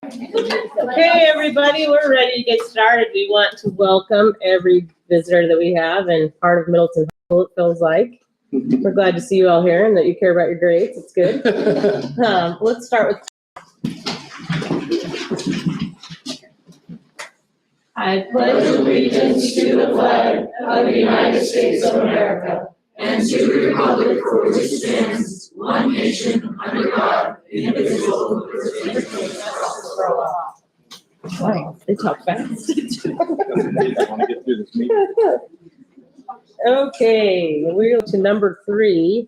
Okay, everybody, we're ready to get started. We want to welcome every visitor that we have and part of Middleton High School, it feels like. We're glad to see you all here and that you care about your grades. It's good. Let's start with. I pledge allegiance to the flag of the United States of America and to the republic for which it stands, one nation, under God, indivisible, with liberty and justice for all. Wow, they talk fast. Okay, we're to number 3.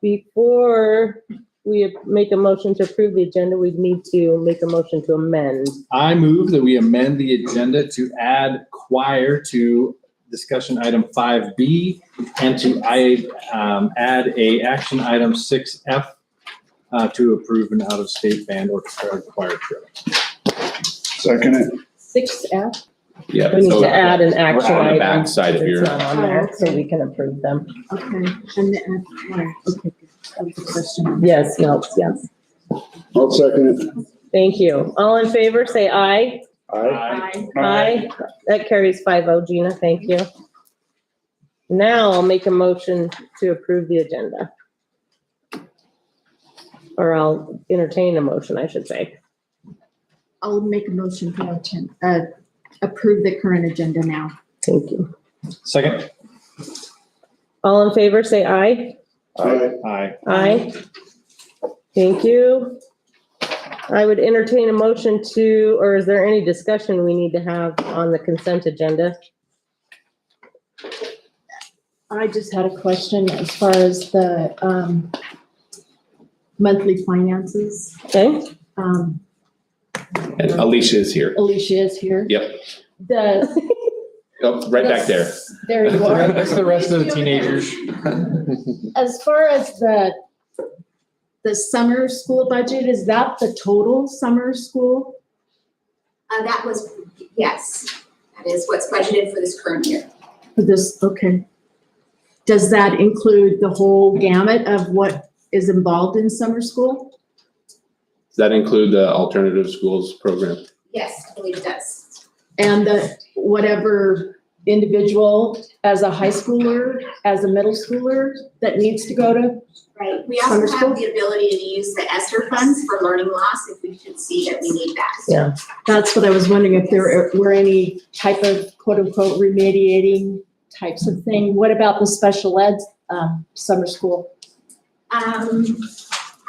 Before we make a motion to approve the agenda, we need to make a motion to amend. I move that we amend the agenda to add choir to discussion item 5B and to add a action item 6F to approve an out-of-state band orchestra choir trip. Second it. 6F. Yeah. We need to add an action on the item. back side of It's your. not on there, so we can approve them. Okay, and the, where? Okay, good. That was the question. Yes, yes. I'll second it. Thank you. All in favor, say aye. Aye. Aye. That carries 5-0, Gina. Thank you. Now I'll make a motion to approve the agenda. Or I'll entertain a motion, I should say. I'll make a motion to approve the current agenda now. Thank you. Second? All in favor, say aye. Aye. Aye. Aye. Thank you. I would entertain a motion to, or is there any discussion we need to have on the consent agenda? I just had a question as far as the monthly finances. Okay, And Alicia is here. Alicia is here. Yep. The, Oh, right back there. there you are. That's the rest of the teenagers. As far as the summer school budget, is that the total summer school? That was, yes, that is what's budgeted for this current year. For this, okay. Does that include the whole gamut of what is involved in summer school? Does that include the alternative schools program? Yes, I believe it does. And the whatever individual as a high schooler, as a middle schooler that needs to go to? Right, we Summer also school? have the ability to use the ESSER funds for learning loss if we should see that we need that. yeah. That's what I was wondering, if there were any type of quote unquote remediating types of thing. What about the special ed summer school? I'm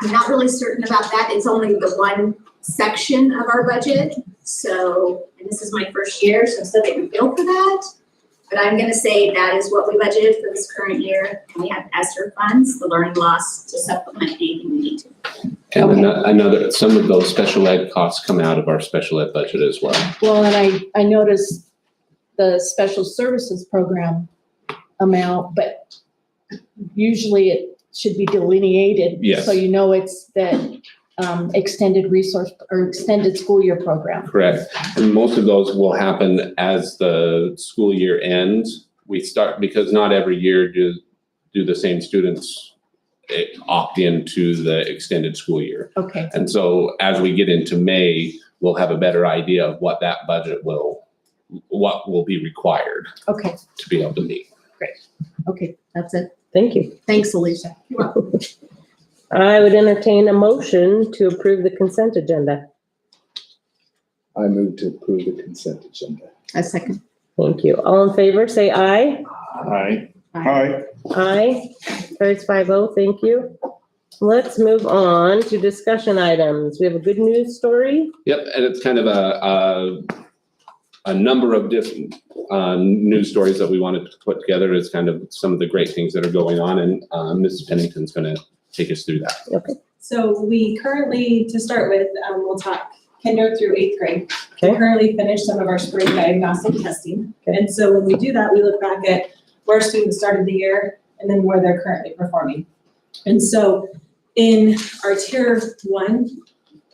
not really certain about that. It's only the one section of our budget. So, and this is my first year, so still getting billed for that. But I'm gonna say that is what we budgeted for this current year. And we have ESSER funds, the learning loss, to supplement anything we need to. And Okay. another, some of those special ed costs come out of our special ed budget as well. Well, and I noticed the special services program amount, but usually it should be delineated. Yes. So you know it's the extended resource or extended school year program. Correct. And most of those will happen as the school year ends. We start, because not every year do the same students opt into the extended school year. Okay, And so as we get into May, we'll have a better idea of what that budget what will be required okay, to be able to meet. okay, that's it. Thank you. Thanks, Alicia. I would entertain a motion to approve the consent agenda. I move to approve the consent agenda. A second. Thank you. All in favor, say aye. Aye. Aye. Aye. Carries 5-0. Thank you. Let's move on to discussion items. We have a good news story. Yep, and it's kind of a number of different news stories that we wanted to put together as kind of some of the great things that are going on, and Mrs. Pennington's going to take us through that. Okay. So we currently, to start with, we'll talk kinder through 8th grade. We Okay. currently finished some of our spring diagnostic testing. Okay. And so when we do that, we look back at where students started the year and then where they're currently performing. And so in our tier 1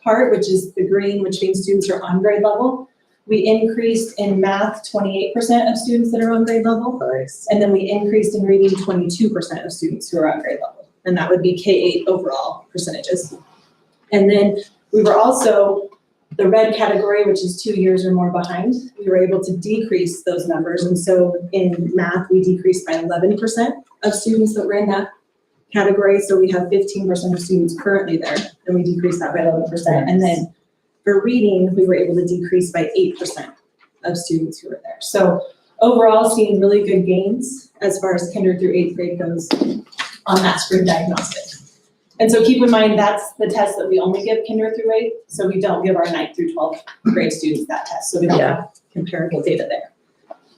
part, which is the green, which means students are on grade level, we increased in math 28% of students that are on grade level. Nice. And then we increased in reading 22% of students who are on grade level. And that would be K-8 overall percentages. And then we were also the red category, which is 2 years or more behind, we were able to decrease those numbers. And so in math, we decreased by 11% of students that were in that category. So we have 15% of students currently there, and we decreased that by 11%. And then for reading, we were able to decrease by 8% of students who were there. So overall, seeing really good gains as far as kinder through 8th grade goes on that spring diagnostic. And so keep in mind, that's the test that we only give kinder through 8th, so we don't give our 9th through 12th grade students that test, so we don't have comparable data there.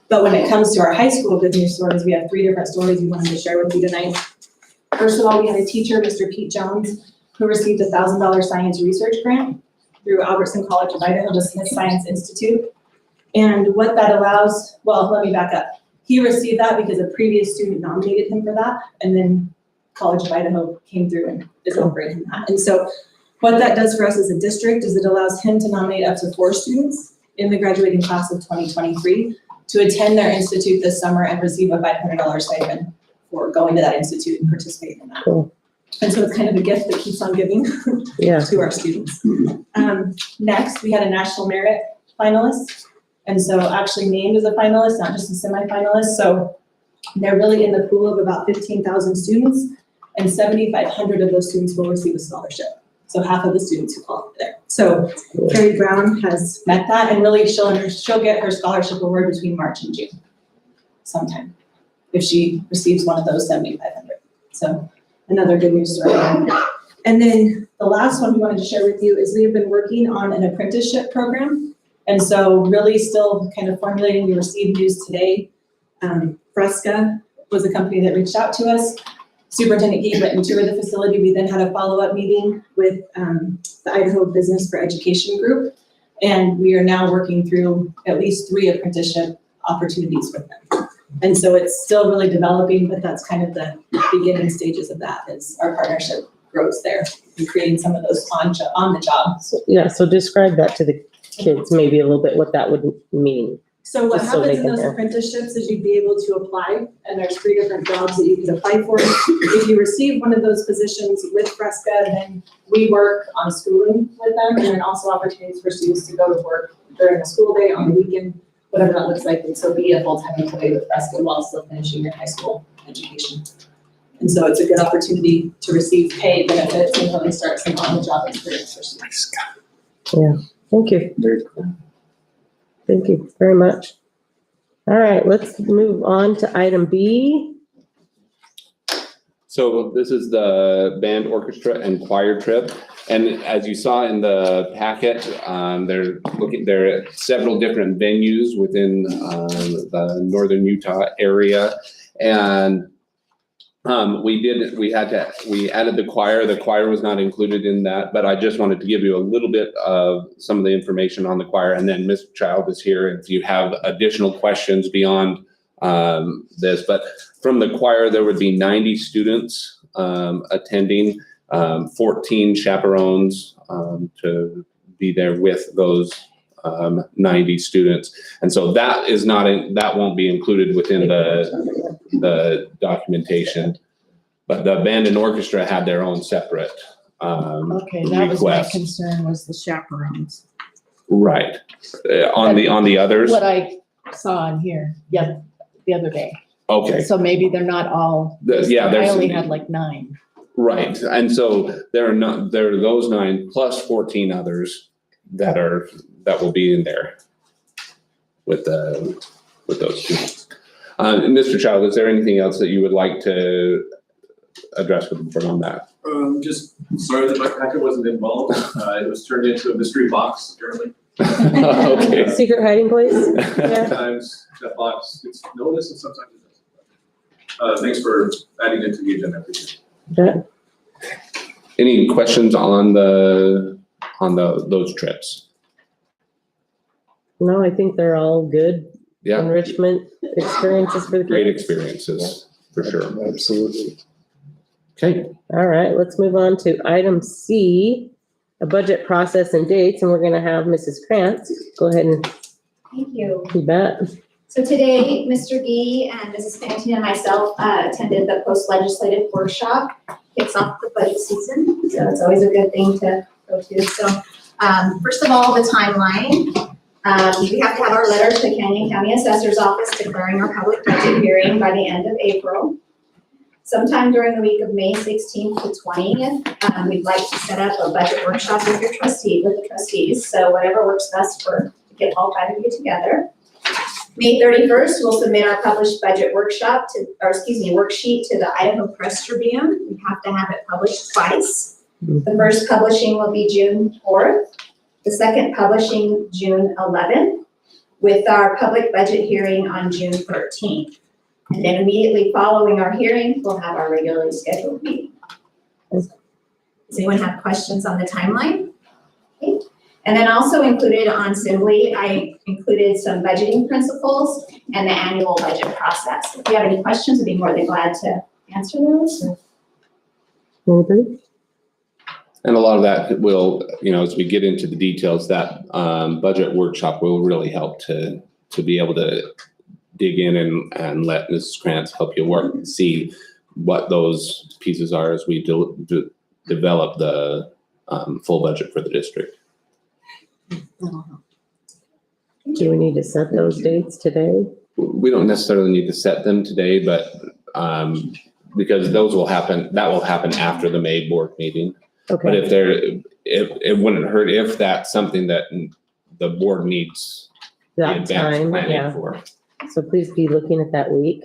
But when it comes to our high school good news stories, we have 3 different stories we wanted to share with you tonight. First of all, we had a teacher, Mr. Pete Jones, who received a $1,000 science research grant through Albertson College of Idaho to Smith Science Institute. And what that allows, well, let me back up. He received that because a previous student nominated him for that, and then College of Idaho came through and is offering him that. And so what that does for us as a district is it allows him to nominate up to 4 students in the graduating class of 2023 to attend their institute this summer and receive a $500 stipend for going to that institute and participating in that. Cool. And so it's kind of a gift that keeps on giving Yeah. to our students. Next, we had a national merit finalist. And so actually named as a finalist, not just a semi-finalist. So they're really in the pool of about 15,000 students, and 7,500 of those students will receive a scholarship. So half of the students who qualify there. So Carrie Brown has met that, and really she'll get her scholarship award between March and June sometime if she receives one of those 7,500. So another good news story. And then the last one we wanted to share with you is we have been working on an apprenticeship program. And so really still kind of formulating. We received news today. Fresca was a company that reached out to us. Superintendent Gee went and toured the facility. We then had a follow-up meeting with the Idaho Business for Education group. And we are now working through at least 3 apprenticeship opportunities with them. And so it's still really developing, but that's kind of the beginning stages of that as our partnership grows there and creating some of those on the job. Yeah, so describe that to the kids, maybe a little bit what that would mean. So what Just so they happens in can those hear. apprenticeships is you'd be able to apply, and there's 3 different jobs that you could apply for. If you receive one of those positions with Fresca, then we work on schooling with them, and then also opportunities for students to go to work during the school day, on the weekend, whatever that looks like, and so be a full-time employee with Fresca while still finishing your high school education. And so it's a good opportunity to receive pay benefits and really start some on-the-job experience for students. Thank you. Very cool. Thank you very much. All right, let's move on to item B. So this is the band, orchestra, and choir trip. And as you saw in the packet, there are several different venues within the northern Utah area. And we added the choir. The choir was not included in that, but I just wanted to give you a little bit of some of the information on the choir. And then Ms. Child is here if you have additional questions beyond this. But from the choir, there would be 90 students attending, 14 chaperones to be there with those 90 students. And so that won't be included within the documentation. But the band and orchestra had their own separate Okay, that was my request. concern, was the chaperones. Right. On the others? What I saw on here, the other day. Okay. So maybe they're not all, Yeah, I there's. only had like 9. Right, and so there are those 9 plus 14 others that will be in there with those students. And Mr. Child, is there anything else that you would like to address with the board on that? Just sorry that my packet wasn't involved. It was turned into a mystery box apparently. Okay. Secret hiding place? Yeah. Sometimes that box gets noticed and sometimes it doesn't. Thanks for adding it to the agenda. I appreciate it. Yeah. Any questions on those trips? No, I think they're all good Yeah, enrichment experiences for the kids. great experiences, for sure. Absolutely. Okay, All right, let's move on to item C, a budget process and dates, and we're gonna have Mrs. Krantz go ahead and Thank you. do that. So today, Mr. Gee and Mrs. Fantin and myself attended the post-legislative workshop. Kicks off the budget season, so it's always a good thing to go to. So First of all, the timeline. We have to have our letter to the Canyon County Assessor's Office declaring our public budget hearing by the end of April. Sometime during the week of May 16th to 20th, we'd like to set up a budget workshop with the trustees. So whatever works best to get all five of you together. May 31st, we'll submit our published budget worksheet to the Idaho Press Tribune. We have to have it published twice. The first publishing will be June 4th, the second publishing June 11th, with our public budget hearing on June 13th. And then immediately following our hearing, we'll have our regularly scheduled meeting. Does anyone have questions on the timeline? Okay. And then also included on Assembly, I included some budgeting principles and the annual budget process. If you have any questions, I'd be more than glad to answer those. Anybody? And a lot of that will, as we get into the details, that budget workshop will really help to be able to dig in and let Mrs. Krantz help you work and see what those pieces are as we develop the full budget for the district. Do we need to set those dates today? We don't necessarily need to set them today, but because that will happen after the May board meeting. But Okay, if it wouldn't hurt if that's something that the board needs the that advanced time, planning yeah. for. So please be looking at that week.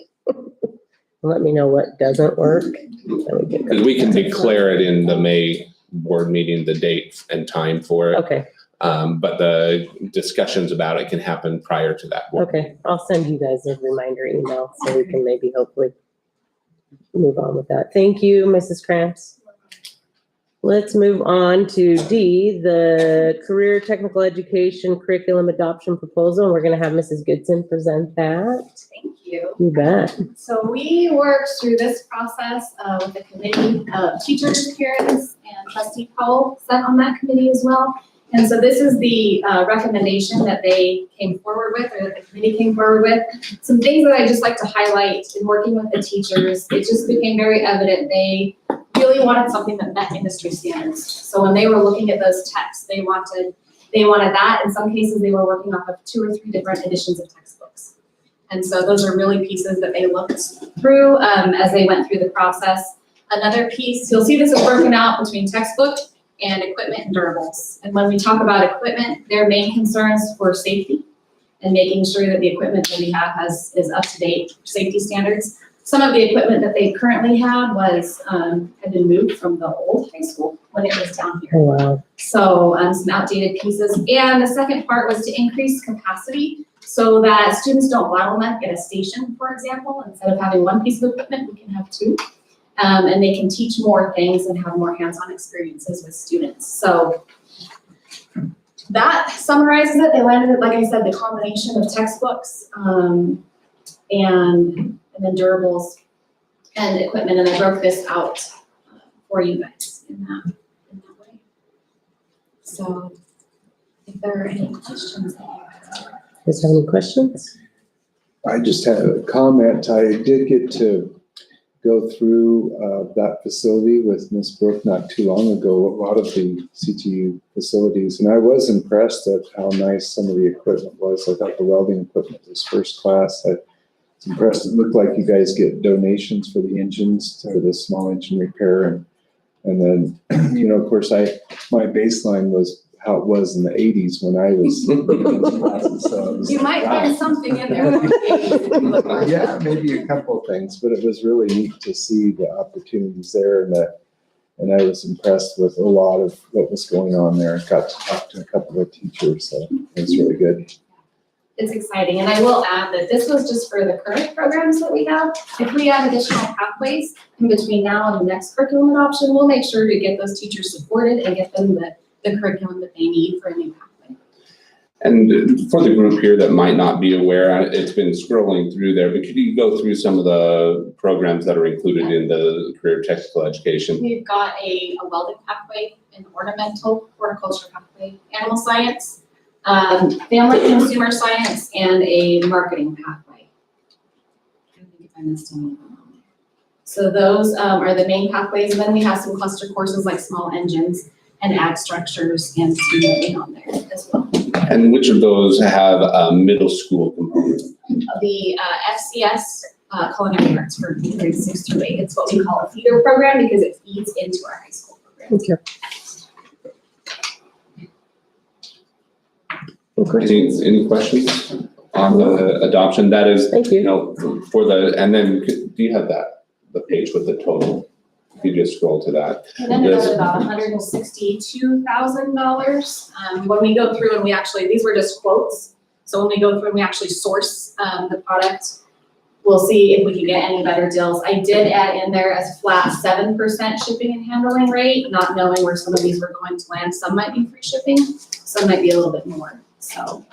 Let me know what doesn't work. Because we can declare it in the May board meeting, the date and time for it. Okay, But the discussions about it can happen prior to that. board. okay. I'll send you guys a reminder email so we can maybe hopefully move on with that. Thank you, Mrs. Krantz. Let's move on to D, the Career Technical Education Curriculum Adoption Proposal. And we're going to have Mrs. Goodson present that. Thank you. You bet. So we worked through this process with the committee of teachers, parents, and trustee Powell sat on that committee as well. And so this is the recommendation that they came forward with, or that the committee came forward with. Some things that I just like to highlight in working with the teachers, it just became very evident they really wanted something that met industry standards. So when they were looking at those texts, they wanted that. In some cases, they were working off of 2 or 3 different editions of textbooks. And so those are really pieces that they looked through as they went through the process. Another piece, you'll see this is broken out between textbook and equipment and durables. And when we talk about equipment, their main concerns were safety and making sure that the equipment that we have is up to date safety standards. Some of the equipment that they currently had had been moved from the old high school when it was down here. Oh, wow. So some outdated pieces. And the second part was to increase capacity so that students don't bottleneck at a station, for example. Instead of having 1 piece of equipment, we can have 2. And they can teach more things and have more hands-on experiences with students. So that summarizes it. They landed, like I said, the combination of textbooks and then durables and equipment. And I broke this out for you guys in that way. So if there are any questions that you guys have. Does have any questions? I just had a comment. I did get to go through that facility with Ms. Brooke not too long ago, a lot of the CTU facilities, and I was impressed at how nice some of the equipment was. I thought the welding equipment was first class. I was impressed. It looked like you guys get donations for the engines, for the small engine repair, and then, of course, my baseline was how it was in the 80s when I was in those classes. So it was You might wow. find something in there. Yeah, maybe a couple of things, but it was really neat to see the opportunities there, and I was impressed with a lot of what was going on there. I got to talk to a couple of teachers, so it was really good. It's exciting, and I will add that this was just for the current programs that we have. If we have additional pathways in between now and the next curriculum adoption, we'll make sure to get those teachers supported and get them the curriculum that they need for a new pathway. And for the group here that might not be aware, it's been scrolling through there, but could you go through some of the programs that are included in the career technical education? We've got a welding pathway, an ornamental horticulture pathway, animal science, family consumer science, and a marketing pathway. I don't think if I missed any of them. So those are the main pathways, and then we have some cluster courses like small engines and ag structures and team building on there as well. And which of those have a middle school component? The FCS culinary arts for grades 6 through 8. It's what we call a feeder program because it feeds into our high school program. Any questions on the adoption? That is, Thank you. for the, and then do you have the page with the total? If you just scroll to that. It ended up at about $162,000. When we go through and we actually, these were just quotes. So when we go through and we actually source the product, we'll see if we can get any better deals. I did add in there as flat 7% shipping and handling rate, not knowing where some of these were going to land. Some might be free shipping, some might be a little bit more, so.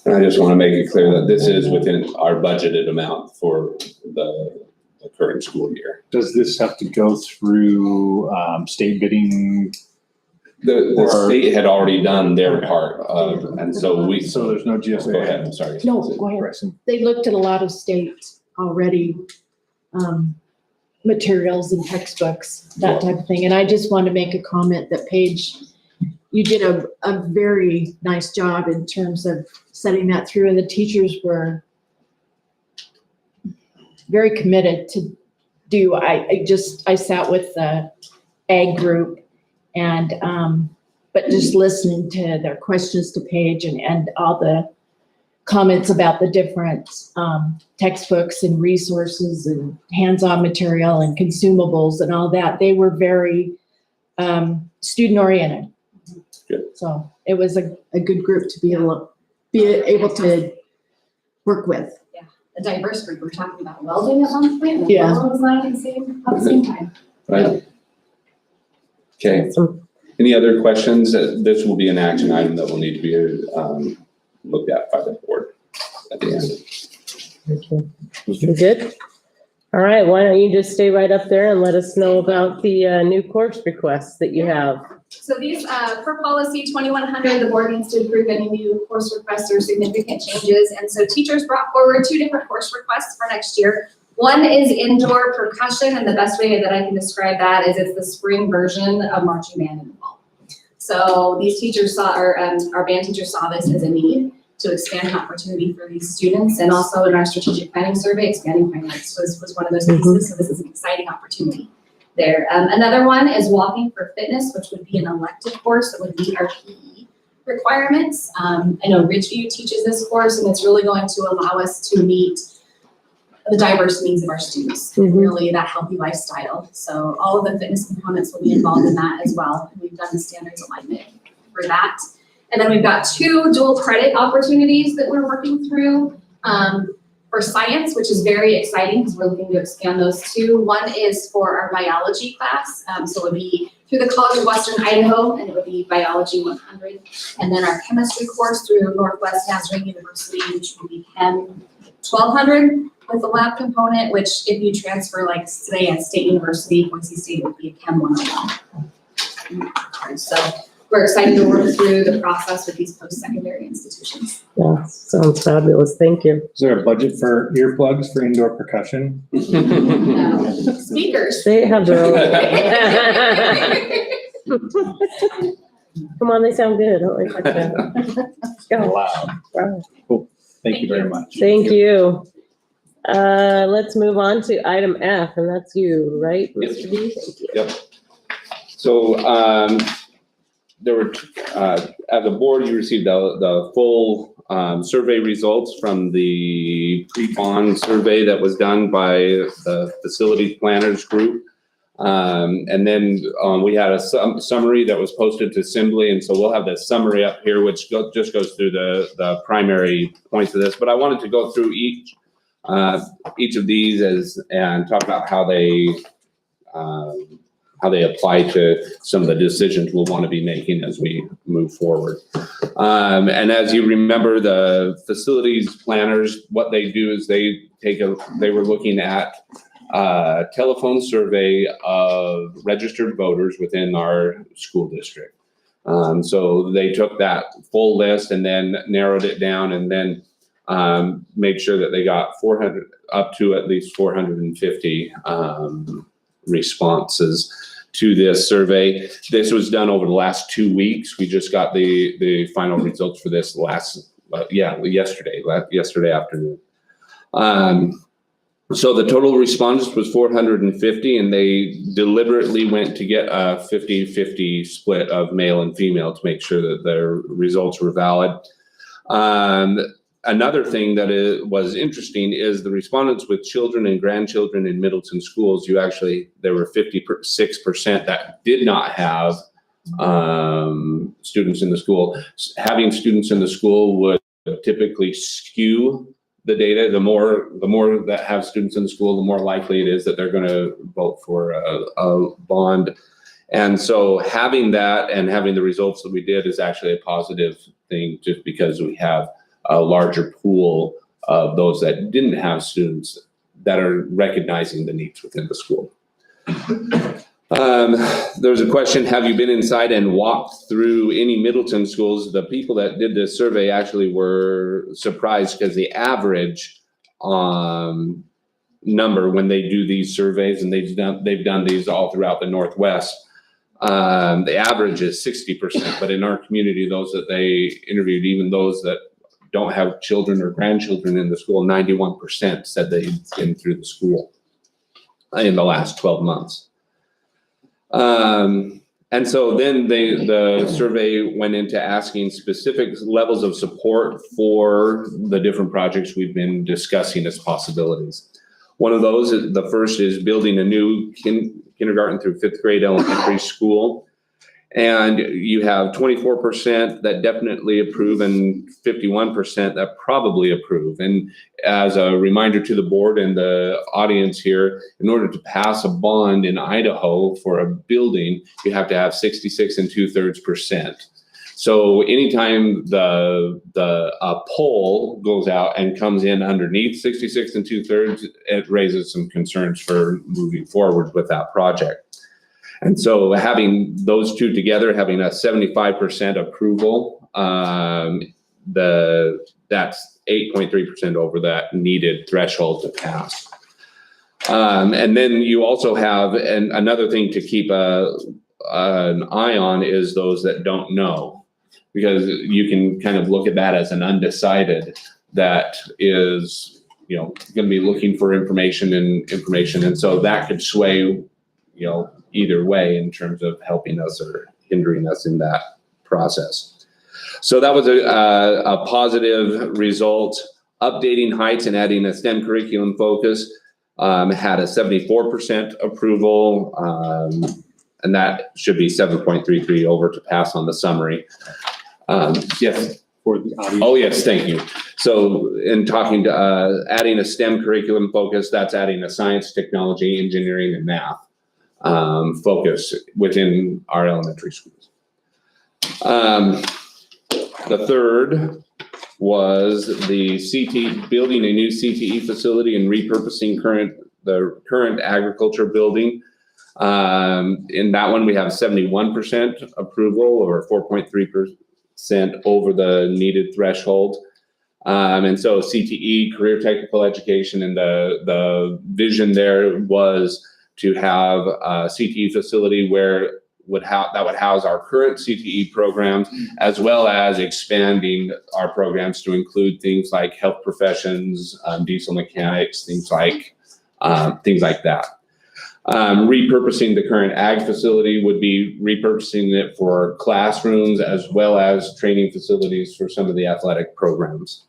And I just want to make it clear that this is within our budgeted amount for the current school year. Does this have to go through state bidding? The Or- state had already done their part, and so we, So there's no GSA? go ahead, I'm sorry. No, go ahead. Bryson. They looked at a lot of state already, materials and textbooks, that type of thing. And I just want to make a comment that Paige, you did a very nice job in terms of setting that through, and the teachers were very committed to do. I sat with the ag group and, but just listening to their questions to Paige and all the comments about the different textbooks and resources and hands-on material and consumables and all that, they were very student-oriented. Good. So it was a good group to be able to work with. A diverse group, we're talking about welding at one point, and Yeah. welding was not at the same time. Right. Okay, Awesome. any other questions? This will be an action item that will need to be looked at by the board at the end. Thank you. You good? All right, why don't you just stay right up there and let us know about the new course requests that you have? So these, per policy 2100, the board needs to approve any new course requests or significant changes. And so teachers brought forward 2 different course requests for next year. One is indoor percussion, and the best way that I can describe that is it's the spring version of marching band in the fall. So these teachers saw, or our band teachers saw this as a need to expand an opportunity for these students. And also in our strategic planning survey, expanding finance was one of those pieces. So this is an exciting opportunity there. Another one is walking for fitness, which would be an elective course that would meet our PE requirements. I know Ridgeview teaches this course, and it's really going to allow us to meet the diverse needs of our students, Mhm. really that healthy lifestyle. So all of the fitness components will be involved in that as well. And we've done the standards alignment for that. And then we've got 2 dual credit opportunities that we're working through for science, which is very exciting because we're looking to expand those 2. One is for our biology class. So it would be through the College of Western Idaho, and it would be Biology 100. And then our chemistry course through Northwest Nazarene University, which would be Chem 1200 with the lab component, which if you transfer like say at State University, Boise State would be a Chem 101. So we're excited to work through the process with these post-secondary institutions. Yeah, sounds fabulous. Thank you. Is there a budget for earplugs for indoor percussion? Speakers. They have their own. Come on, they sound good. Don't they? Go. Loud. Wow. Cool. Thank you very much. Thank you. Let's move on to item F, and that's you, right, Yes. Mr. D? Thank you. Yep. So, there were, as a board, you received the full, survey results from the pre-bond survey that was done by the facilities planners group. And then, we had a summary that was posted to Assembly, and so we'll have the summary up here, which just goes through the primary points of this, but I wanted to go through each of these and talk about how they apply to some of the decisions we'll want to be making as we move forward. And as you remember, the facilities planners, what they do is they were looking at a telephone survey of registered voters within our school district. So they took that full list and then narrowed it down and then made sure that they got 400, up to at least 450 responses to this survey. This was done over the last 2 weeks. We just got the final results for this yesterday afternoon. So the total respondents was 450, and they deliberately went to get a 50-50 split of male and female to make sure that their results were valid. Another thing that was interesting is the respondents with children and grandchildren in Middleton schools. There were 56% that did not have students in the school. Having students in the school would typically skew the data. The more that have students in the school, the more likely it is that they're going to vote for a bond. And so having that and having the results that we did is actually a positive thing, just because we have a larger pool of those that didn't have students that are recognizing the needs within the school. There's a question, have you been inside and walked through any Middleton schools? The people that did this survey actually were surprised, because the average number when they do these surveys, and they've done these all throughout the Northwest, the average is 60%, but in our community, those that they interviewed, even those that don't have children or grandchildren in the school, 91% said they'd been through the school in the last 12 months. And so then the survey went into asking specific levels of support for the different projects we've been discussing as possibilities. One of those, the first, is building a new kindergarten through 5th grade elementary school. And you have 24% that definitely approve and 51% that probably approve. And as a reminder to the board and the audience here, in order to pass a bond in Idaho for a building, you have to have 66 2/3%. So anytime a poll goes out and comes in underneath 66 2/3, it raises some concerns for moving forward with that project. And so having those two together, having a 75% approval, that's 8.3% over that needed threshold to pass. And then you also have, and another thing to keep an eye on is those that don't know, because you can kind of look at that as an undecided that is, going to be looking for information. And so that could sway, either way in terms of helping us or hindering us in that process. So that was a positive result. Updating Heights and adding a STEM curriculum focus had a 74% approval, and that should be 7.33 over to pass on the summary. Yes. For the audience. Oh, yes, thank you. So in talking to adding a STEM curriculum focus, that's adding a science, technology, engineering, and math focus within our elementary schools. The third was the building a new CTE facility and repurposing the current agriculture building. In that one, we have 71% approval, or 4.3% over the needed threshold. And so CTE, career technical education, and the vision there was to have a CTE facility that would house our current CTE programs, as well as expanding our programs to include things like health professions, diesel mechanics, things like that. Repurposing the current ag facility would be repurposing it for classrooms, as well as training facilities for some of the athletic programs.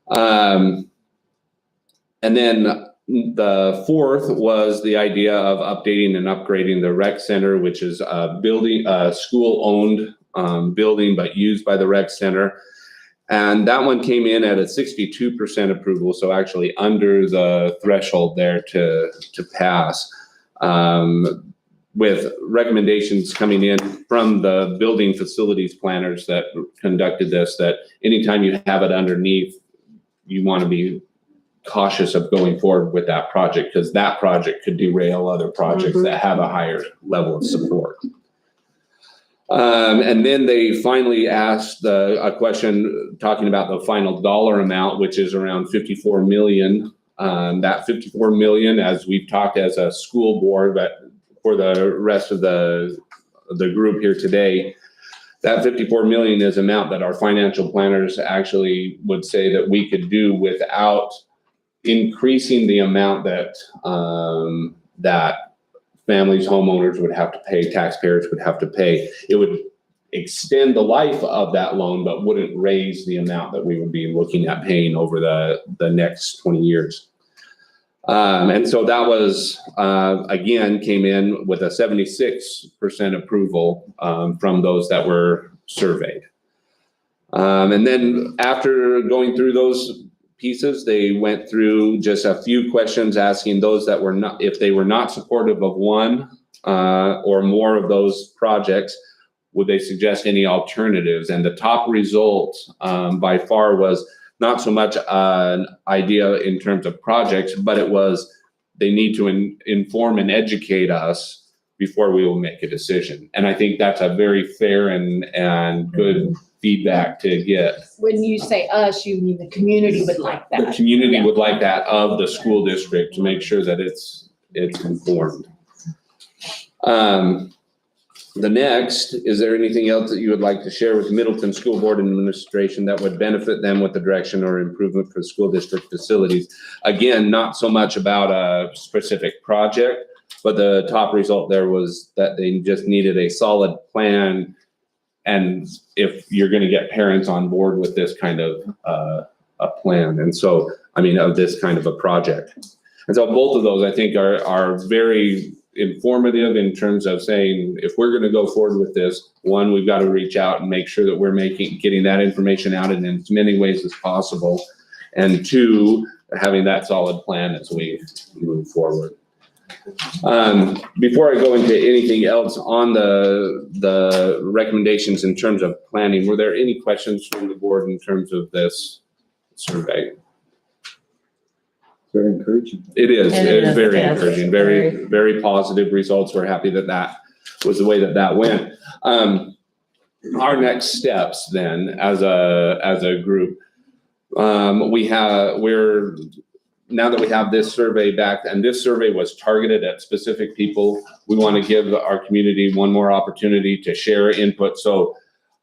And then the fourth was the idea of updating and upgrading the rec center, which is a school-owned building, but used by the rec center. And that one came in at a 62% approval, so actually under the threshold there to pass, with recommendations coming in from the building facilities planners that conducted this, that anytime you have it underneath, you want to be cautious of going forward with that project, because that project could derail other projects that have a higher level of support. And then they finally asked a question talking about the final dollar amount, which is around 54 million. That 54 million, as we've talked as a school board, but for the rest of the group here today, that 54 million is amount that our financial planners actually would say that we could do without increasing the amount that, that families, homeowners would have to pay, taxpayers would have to pay. It would extend the life of that loan, but wouldn't raise the amount that we would be looking at paying over the next 20 years. And so that was, again, came in with a 76% approval from those that were surveyed. And then after going through those pieces, they went through just a few questions asking those that were not, if they were not supportive of one or more of those projects, would they suggest any alternatives? And the top result by far was not so much an idea in terms of projects, but it was they need to inform and educate us before we will make a decision. And I think that's a very fair and good feedback to get. When you say us, you mean the community would like The that. community Yeah. would like that of the school district to make sure that it's informed. The next, is there anything else that you would like to share with Middleton School Board and Administration that would benefit them with the direction or improvement for school district facilities? Again, not so much about a specific project, but the top result there was that they just needed a solid plan. And if you're going to get parents on board with this kind of a plan, and so, I mean, of this kind of a project. And so both of those, I think, are very informative in terms of saying, if we're going to go forward with this, one, we've got to reach out and make sure that we're getting that information out in as many ways as possible. And two, having that solid plan as we move forward. Before I go into anything else on the recommendations in terms of planning, were there any questions from the board in terms of this survey? Very encouraging. It is very Yes, encouraging, very, very positive results. We're happy that that was the way that that went. Our next steps then, as a group, now that we have this survey back, and this survey was targeted at specific people, we want to give our community one more opportunity to share input. So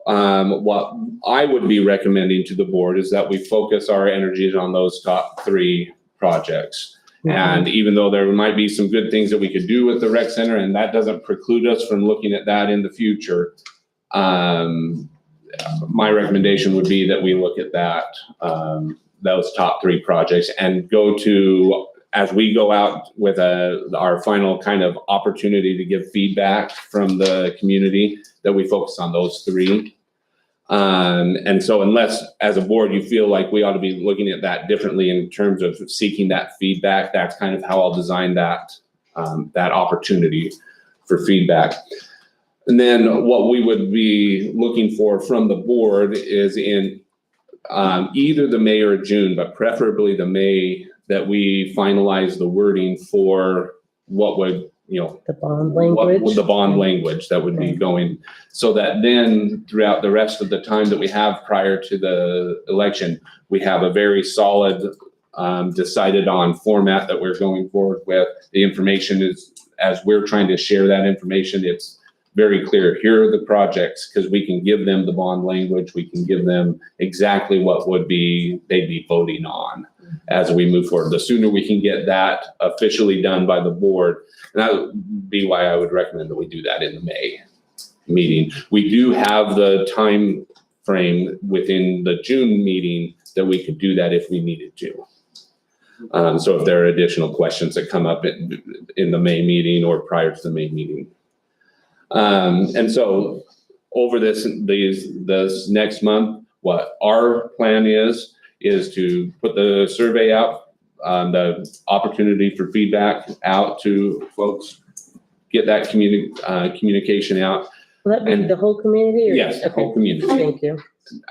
what I would be recommending to the board is that we focus our energies on those top 3 projects. And even though there might be some good things that we could do with the rec center, and that doesn't preclude us from looking at that in the future, my recommendation would be that we look at that, those top 3 projects, and go to, as we go out with our final kind of opportunity to give feedback from the community, that we focus on those 3. And so unless as a board you feel like we ought to be looking at that differently in terms of seeking that feedback, that's kind of how I'll design that, that opportunity for feedback. And then what we would be looking for from the board is in either the May or June, but preferably the May, that we finalize the wording for what would, The bond what language. the bond language that would be going, so that then throughout the rest of the time that we have prior to the election, we have a very solid, decided on format that we're going forward with. The information is, as we're trying to share that information, it's very clear. Here are the projects, because we can give them the bond language. We can give them exactly what they'd be voting on as we move forward. The sooner we can get that officially done by the board, and that would be why I would recommend that we do that in the May meeting. We do have the time frame within the June meeting that we could do that if we needed to. So if there are additional questions that come up in the May meeting or prior to the May meeting. And so over this next month, what our plan is to put the survey out, the opportunity for feedback out to folks, get that communication out. Will that be the whole community? Or? Yes, the whole community. Thank you.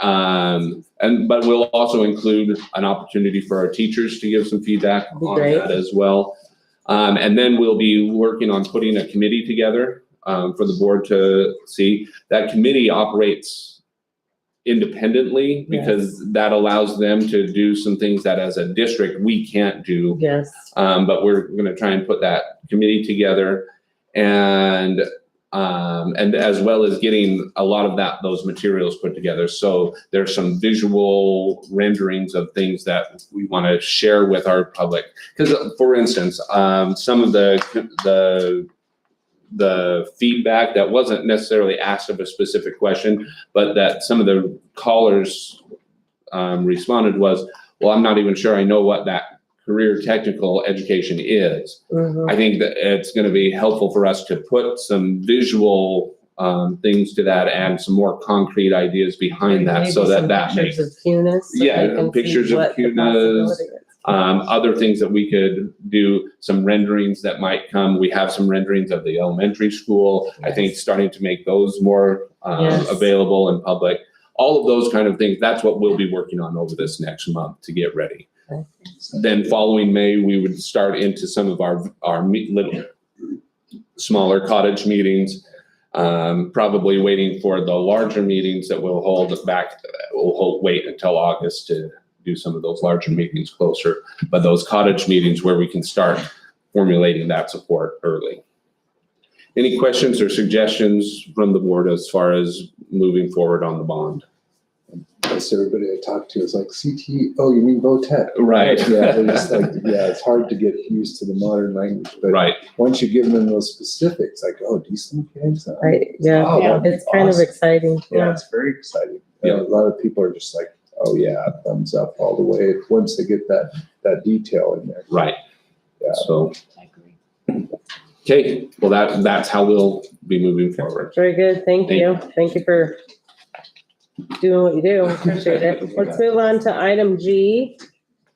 But we'll also include an opportunity for our teachers to give some feedback on Great. that as well. And then we'll be working on putting a committee together for the board to see. That committee operates independently because that allows them to do some things that as a district we can't do. Yes. But we're going to try and put that committee together and as well as getting a lot of those materials put together. So there's some visual renderings of things that we want to share with our public. Because, for instance, some of the feedback that wasn't necessarily asked of a specific question, but that some of the callers responded was, well, I'm not even sure I know what that career technical education is. Mhm. I think that it's going to be helpful for us to put some visual things to that and some more concrete ideas behind that, Maybe so some that pictures makes of CUNAs. so Yeah, they can see pictures of what the CUNAs, possibility is. other things that we could do, some renderings that might come. We have some renderings of the elementary school. I think starting to make those more Yes. available and public. All of those kind of things, that's what we'll be working on over this next month to get ready. Okay. Then following May, we would start into some of our little smaller cottage meetings, probably waiting for the larger meetings that we'll wait until August to do some of those larger meetings closer. But those cottage meetings where we can start formulating that support early. Any questions or suggestions from the board as far as moving forward on the bond? Yes, everybody I talked to is like, CTE, oh, you mean VOTEC? Right. Yeah, they're just like, yeah, it's hard to get used to the modern language, but Right. once you give them those specifics, like, oh, decent kids. Right, yeah, Oh, that'd be it's kind of awesome. exciting, Yeah, yeah. it's very exciting. Yeah. A lot of people are just like, oh yeah, thumbs up all the way, once they get that detail in there. Right. Yeah. So. Okay, well, that's how we'll be moving forward. Very good, thank you. Thank you for doing what you do, appreciate it. Let's move on to item G.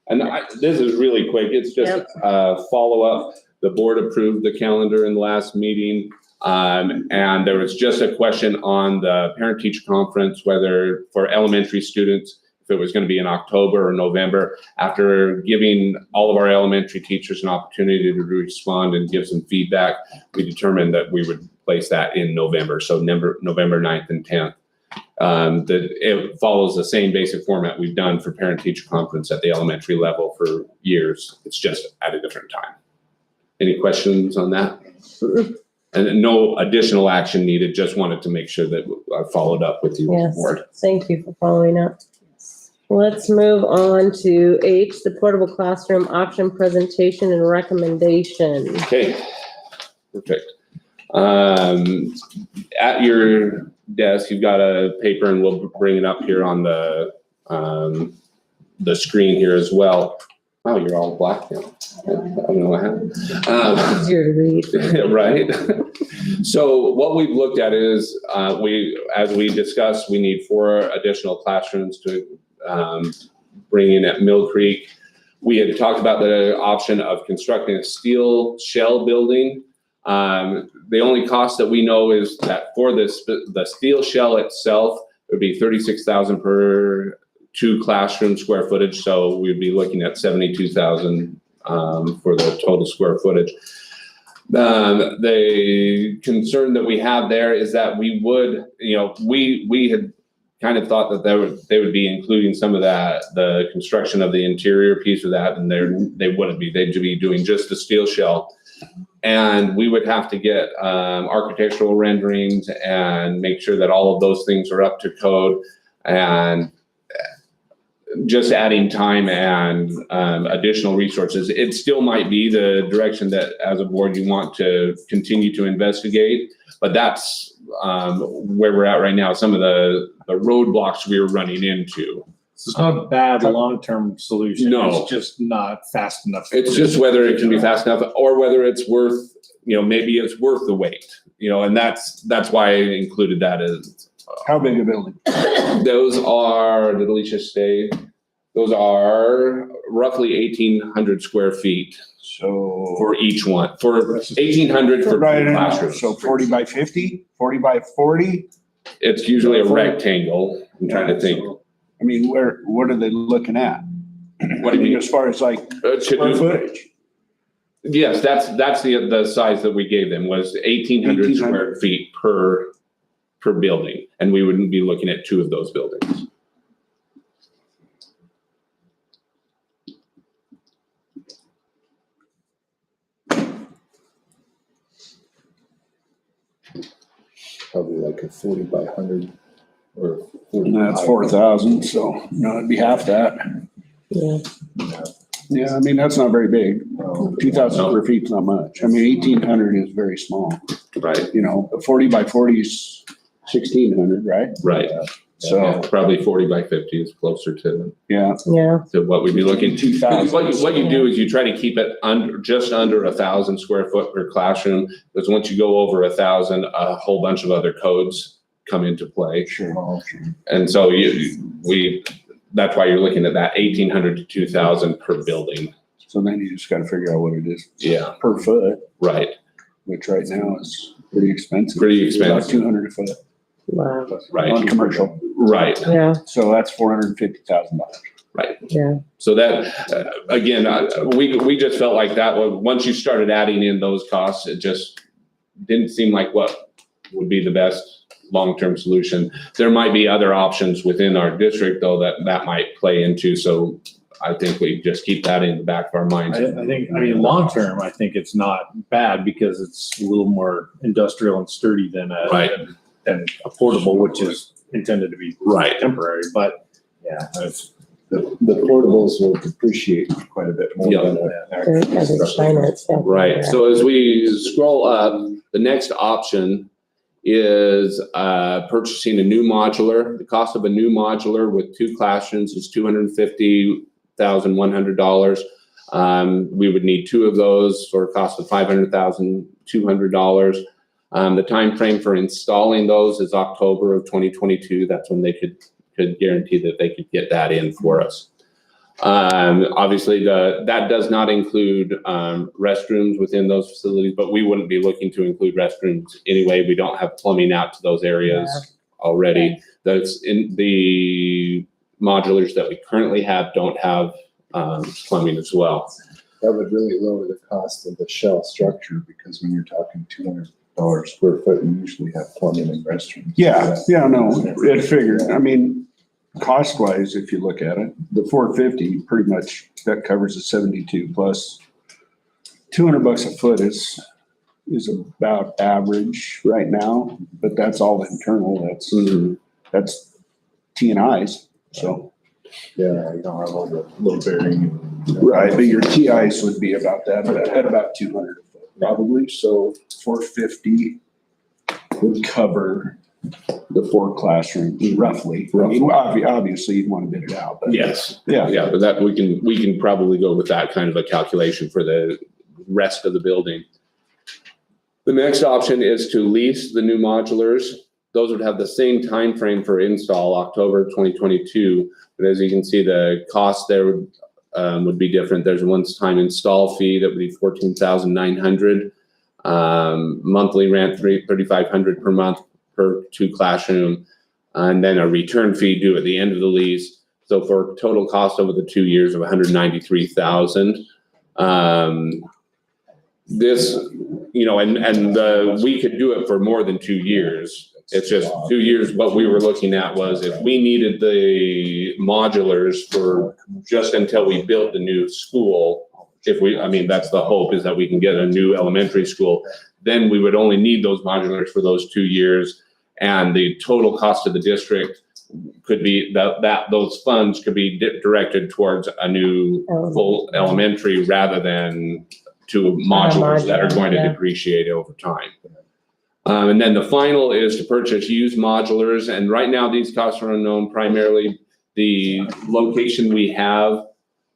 And this is really quick. It's just a follow-up. The board approved the calendar in the last meeting. And there was just a question on the parent-teacher conference, whether for elementary students, if it was going to be in October or November. After giving all of our elementary teachers an opportunity to respond and give some feedback, we determined that we would place that in November. So November 9th and 10th. It follows the same basic format we've done for parent-teacher conference at the elementary level for years. It's just at a different time. Any questions on that? And no additional action needed, just wanted to make sure that I followed up with you, Yes, board. thank you for following up. Let's move on to H, the portable classroom option presentation and recommendation. Okay, perfect. At your desk, you've got a paper, and we'll bring it up here on the screen here as well. Oh, you're all black now. I don't know what happened. Easier to read. Right. So what we've looked at is, as we discussed, we need 4 additional classrooms to bring in at Mill Creek. We had talked about the option of constructing a steel shell building. The only cost that we know is that for the steel shell itself, it would be $36,000 per 2 classroom square footage. So we'd be looking at $72,000 for the total square footage. The concern that we have there is that we would, we had kind of thought that they would be including some of that, the construction of the interior piece of that, and they wouldn't be. They'd be doing just the steel shell. And we would have to get architectural renderings and make sure that all of those things are up to code, and just adding time and additional resources. It still might be the direction that as a board you want to continue to investigate, but that's where we're at right now. Some of the roadblocks we were running into. It's not a bad long-term solution. No. It's just not fast enough. It's just whether it can be fast enough, or whether it's worth, maybe it's worth the wait, and that's why I included that as. How big a building? Those are, did Alicia say? Those are roughly 1,800 square feet So. for each one, for 1,800 for Right, 2 classrooms. so 40 by 50, 40 by 40? It's usually a rectangle. I'm trying to think. So, I mean, what are they looking at? What do you mean? As far as like Should square you- footage? Yes, that's the size that we gave them, was 1,800 square feet per building, and we wouldn't be looking at 2 of those buildings. probably like a 40 by 100 or 40. And that's 4,000, so, it'd be half that. Yeah. Yeah, I mean, that's not very big. 2,000 square feet's not much. I mean, 1,800 is very small. Right, 40 by 40 is 1,600, right? right. So, Probably 40 by 50 is closer to yeah, what we'd be looking. 2,000. What you do is you try to keep it just under 1,000 square foot per classroom, because once you go over 1,000, a whole bunch of other codes come into play. Sure. And so that's why you're looking at that 1,800 to 2,000 per building. So then you just gotta figure out what it is Yeah, per foot, right. which right now is pretty expensive. Pretty It's about expensive. 200 a foot Wow. Right. on commercial. Right. Yeah, So that's $450,000. yeah. So that, again, we just felt like that, once you started adding in those costs, it just didn't seem like what would be the best long-term solution. There might be other options within our district, though, that might play into, so I think we just keep that in the back of our minds. I mean, long-term, I think it's not bad because it's a little more industrial and sturdy than Right. than a portable, which is intended to be Right. temporary, but yeah, it's, The portables will depreciate quite a bit more Yeah. than Very good at finance. Yeah. Right, so as we scroll up, the next option is purchasing a new modular. The cost of a new modular with 2 classrooms is $250,100. We would need 2 of those for a cost of $500,200. The time frame for installing those is October of 2022. That's when they could guarantee that they could get that in for us. Obviously, that does not include restrooms within those facilities, but we wouldn't be looking to include restrooms anyway. We don't have plumbing out to those areas already. That's in the modulars that we currently have don't have plumbing as well. that would really lower the cost of the shell structure, because when you're talking $200 square foot, you usually have plumbing and restrooms. Yeah, no, it figured. I mean, cost wise, if you look at it, the 450 pretty much that covers the 72 plus $200 a foot is about average right now, but that's all internal. That's T&Is. So, Yeah, you don't have all the little bearing. right, but your TIs would be about that, at about 200 a foot probably. So 450 would cover the 4 classrooms roughly. I mean, obviously you'd want to bid it out, but Yes. yeah. Yeah, but that we can probably go with that kind of a calculation for the rest of the building. The next option is to lease the new modulars. Those would have the same time frame for install, October 2022. But as you can see, the cost there would be different. There's a one-time install fee that would be $14,900. Monthly rent $3,500 per month per 2 classroom, and then a return fee due at the end of the lease. So for a total cost over the 2 years of $193,000. This, and we could do it for more than 2 years. It's just 2 years. What we were looking at was if we needed the modulars for just until we built the new school, that's the hope, is that we can get a new elementary school, then we would only need those modulars for those 2 years. And the total cost of the district could be those funds could be directed towards a new full elementary rather than to modulars that are going to depreciate over time. And then the final is to purchase used modulars. And right now these costs are unknown. Primarily the location we have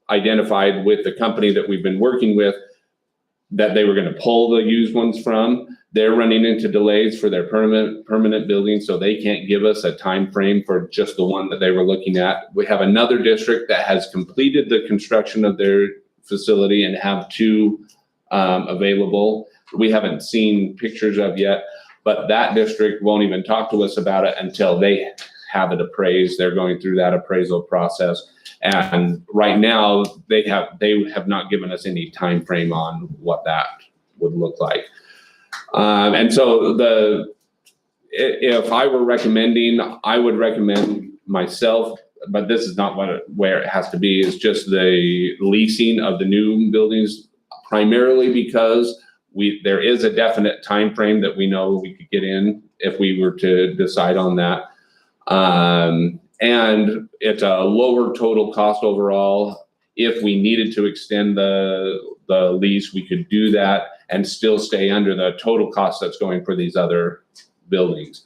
identified with the company that we've been working with, that they were going to pull the used ones from. They're running into delays for their permanent building, so they can't give us a time frame for just the one that they were looking at. We have another district that has completed the construction of their facility and have 2 available. We haven't seen pictures of yet, but that district won't even talk to us about it until they have it appraised. They're going through that appraisal process. And right now they have not given us any time frame on what that would look like. And so if I were recommending, I would recommend myself, but this is not where it has to be, is just the leasing of the new buildings, primarily because there is a definite time frame that we know we could get in if we were to decide on that. And it's a lower total cost overall. If we needed to extend the lease, we could do that and still stay under the total cost that's going for these other buildings.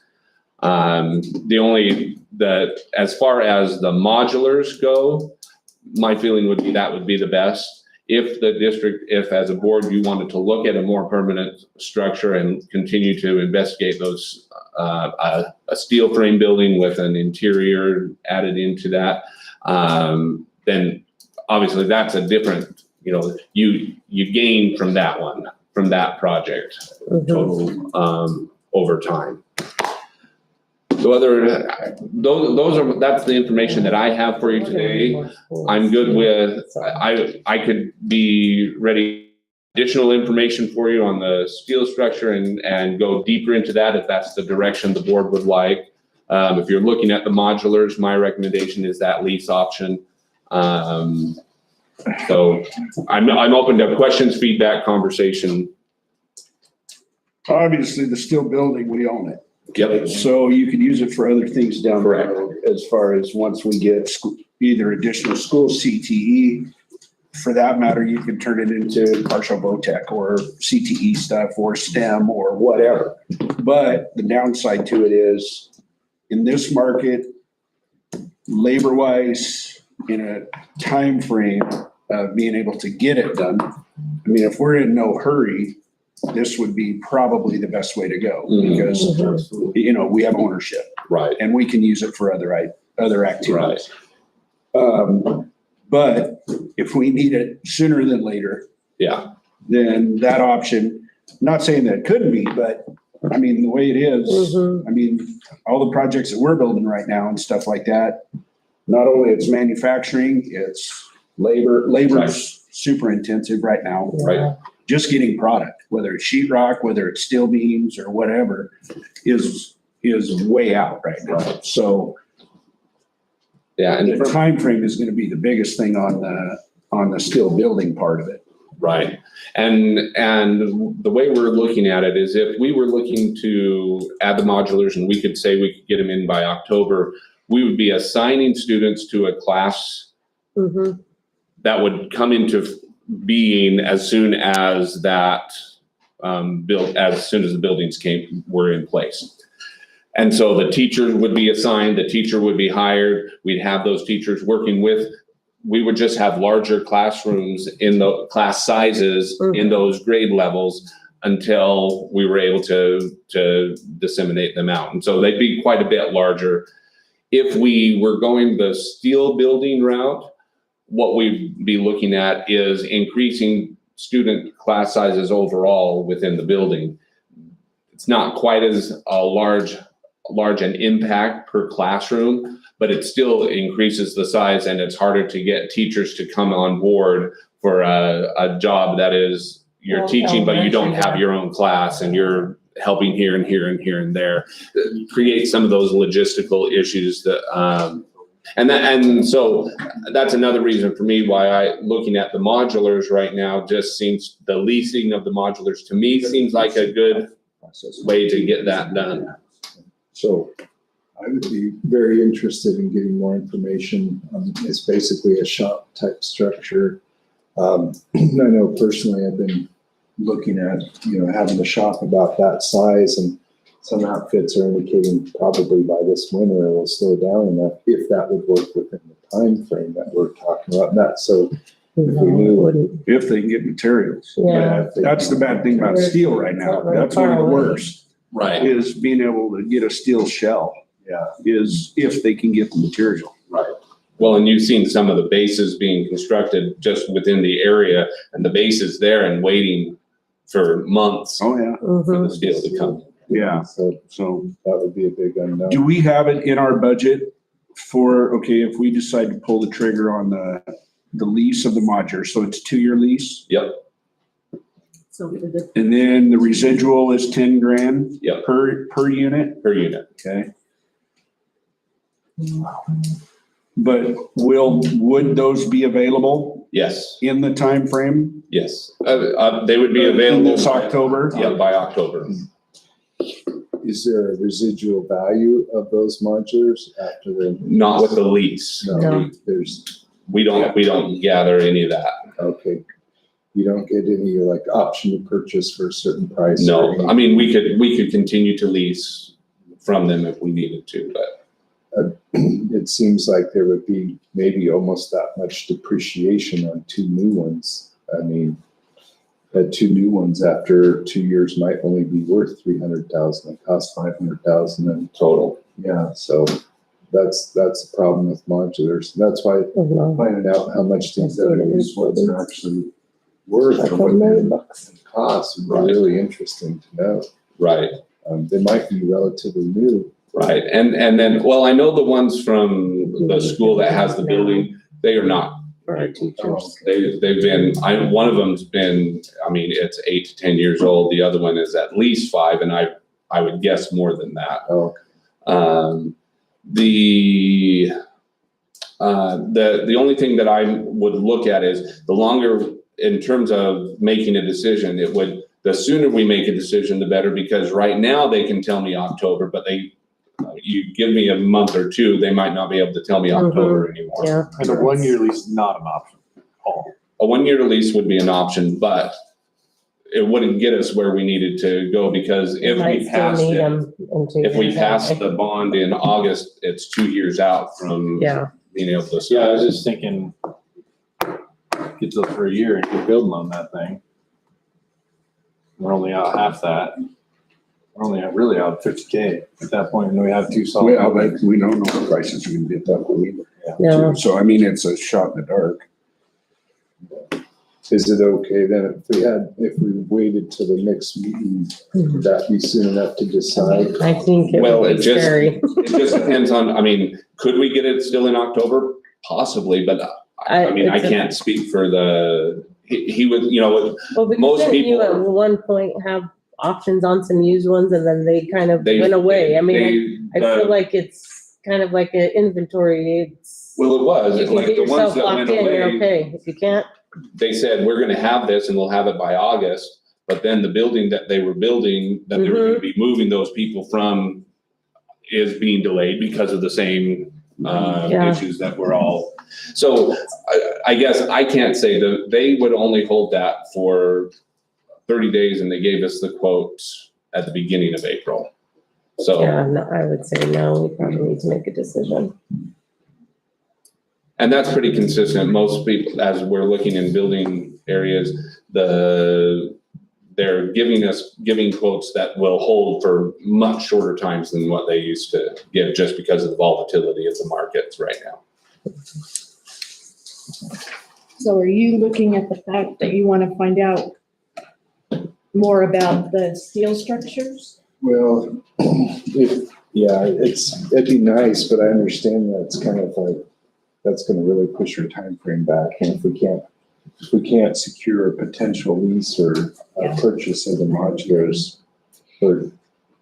As far as the modulars go, my feeling would be that would be the best. If the district, if as a board, you wanted to look at a more permanent structure and continue to investigate those, a steel frame building with an interior added into that, then obviously that's a different, you gain from that one, from that project total, over time. So that's the information that I have for you today. I'm good with, I could be ready, additional information for you on the steel structure and go deeper into that if that's the direction the board would like. If you're looking at the modulars, my recommendation is that lease option. So I'm open to questions, feedback, conversation. Obviously, the steel building, we own it. Yep. So you could use it for other things down the Correct. road, as far as once we get either additional school CTE. For that matter, you can turn it into partial VOTEC or CTE stuff or STEM or whatever. But the downside to it is, in this market, labor-wise, in a time frame of being able to get it done, I mean, if we're in no hurry, this would be probably the best way to go, because, we have ownership Right. and we can use it for other activities. But if we need it sooner than later, Yeah. then that option, not saying that it couldn't be, but I mean, the way it is, I mean, all the projects that we're building right now and stuff like that, not only it's manufacturing, it's labor's super intensive right now. Right. Just getting product, whether it's sheetrock, whether it's steel beams or whatever, is way out right now. So Yeah. And the time frame is gonna be the biggest thing on the steel building part of it. right. And the way we're looking at it is, if we were looking to add the modulars and we could say we could get them in by October, we would be assigning students to a class that would come into being as soon as that as soon as the buildings were in place. And so the teachers would be assigned, the teacher would be hired, we'd have those teachers working we would just have larger classrooms in the class sizes in those grade levels until we were able to disseminate them out. And so they'd be quite a bit larger. If we were going the steel building route, what we'd be looking at is increasing student class sizes overall within the building. It's not quite as large an impact per classroom, but it still increases the size, and it's harder to get teachers to come on board for a job that is you're teaching, but you don't have your own class and you're helping here and here and here and there. Create some of those logistical issues that and so that's another reason for me why looking at the modulars right now just seems, the leasing of the modulars to me seems like a good way to get that done. So I would be very interested in getting more information. It's basically a shop type structure. I know personally I've been looking at, having a shop about that size, and some outfits are indicating probably by this winter it will slow down enough, if that would work within the time frame that we're talking about. Not so if we knew. If they can get materials. Yeah. That's the bad thing about steel right now. That's one of the worst, Right. is being able to get a steel shell. Yeah. Is if they can get the material. Right. Well, and you've seen some of the bases being constructed just within the area, and the base is there and waiting for months Oh, yeah. for the steel to come. Yeah. So So that would be a big unknown. do we have it in our budget for, if we decide to pull the trigger on the lease of the modular, so it's a 2-year lease, Yep. So for the and then the residual is 10 grand Yep. per unit? Per unit. Okay. But would those be available Yes. in the time frame? Yes. They would be In available. this October? Yeah, by October. is there a residual value of those modulars after they're? Not with the lease. No, No. there's, We don't gather any of that. okay. You don't get any like option to purchase for a certain price? or No, any- I mean, we could continue to lease from them if we needed to, but It seems like there would be maybe almost that much depreciation on two new ones. I mean, two new ones after 2 years might only be worth 300,000, it costs 500,000 and total. yeah, so that's the problem with modulars. That's why finding out how much these other used ones are actually worth or what they cost would be really interesting to know. Right, They might be relatively new. right. And then, well, I know the ones from the school that has the building, they are not. For our teachers. They've been, one of them's been, I mean, it's 8 to 10 years old. The other one is at least 5, and I would guess more than that. Oh, The only thing that I would look at is the longer, in terms of making a decision, the sooner we make a decision, the better, because right now they can tell me October, but you give me a month or two, they might not be able to tell me October anymore. Yeah. And a 1-year lease is not an option. A 1-year lease would be an option, but it wouldn't get us where we needed to go, because if Might we still passed need it, them in 2 if we years pass anyway. the bond in August, it's 2 years out from Yeah, being able to. Yeah, I was just thinking, get those for a year and you're building on that thing. We're only out half that. We're only really out 50K at that point, and we have 2 solid. Well, but we don't know what prices are gonna be at that point either. no, So, I mean, it's a shot in the dark. is it okay then if we waited till the next meeting, would that be soon enough to decide? I think it Well, would it be just- scary. It just depends on, I mean, could we get it still in October? Possibly, but I mean, I it's a- can't speak for he would, Well, because most didn't you people- at one point have options on some used ones and then they kind of they. went away? I mean, I feel the- like it's kind of like an inventory. It's, Well, it was, you can like get the ones yourself that locked went in, you're away, okay. If you can't, they said, we're gonna have this and we'll have it by August. But then the building that they were building, that they were Mm-hmm. gonna be moving those people from is being delayed because of the same Yeah. issues that we're all. So I guess I can't say that they would only hold that for 30 days, and they gave us the quote at the beginning of April. So, yeah, no, I would say no, we probably need to make a decision. and that's pretty consistent. Most people, as we're looking in building areas, they're giving quotes that will hold for much shorter times than what they used to give, just because of the volatility of the markets right now. So are you looking at the fact that you want to find out more about the steel structures? Well, it'd be nice, but I understand that it's kind of like, that's gonna really push our time frame back. And if we can't secure a potential lease or a purchase of the modulars, or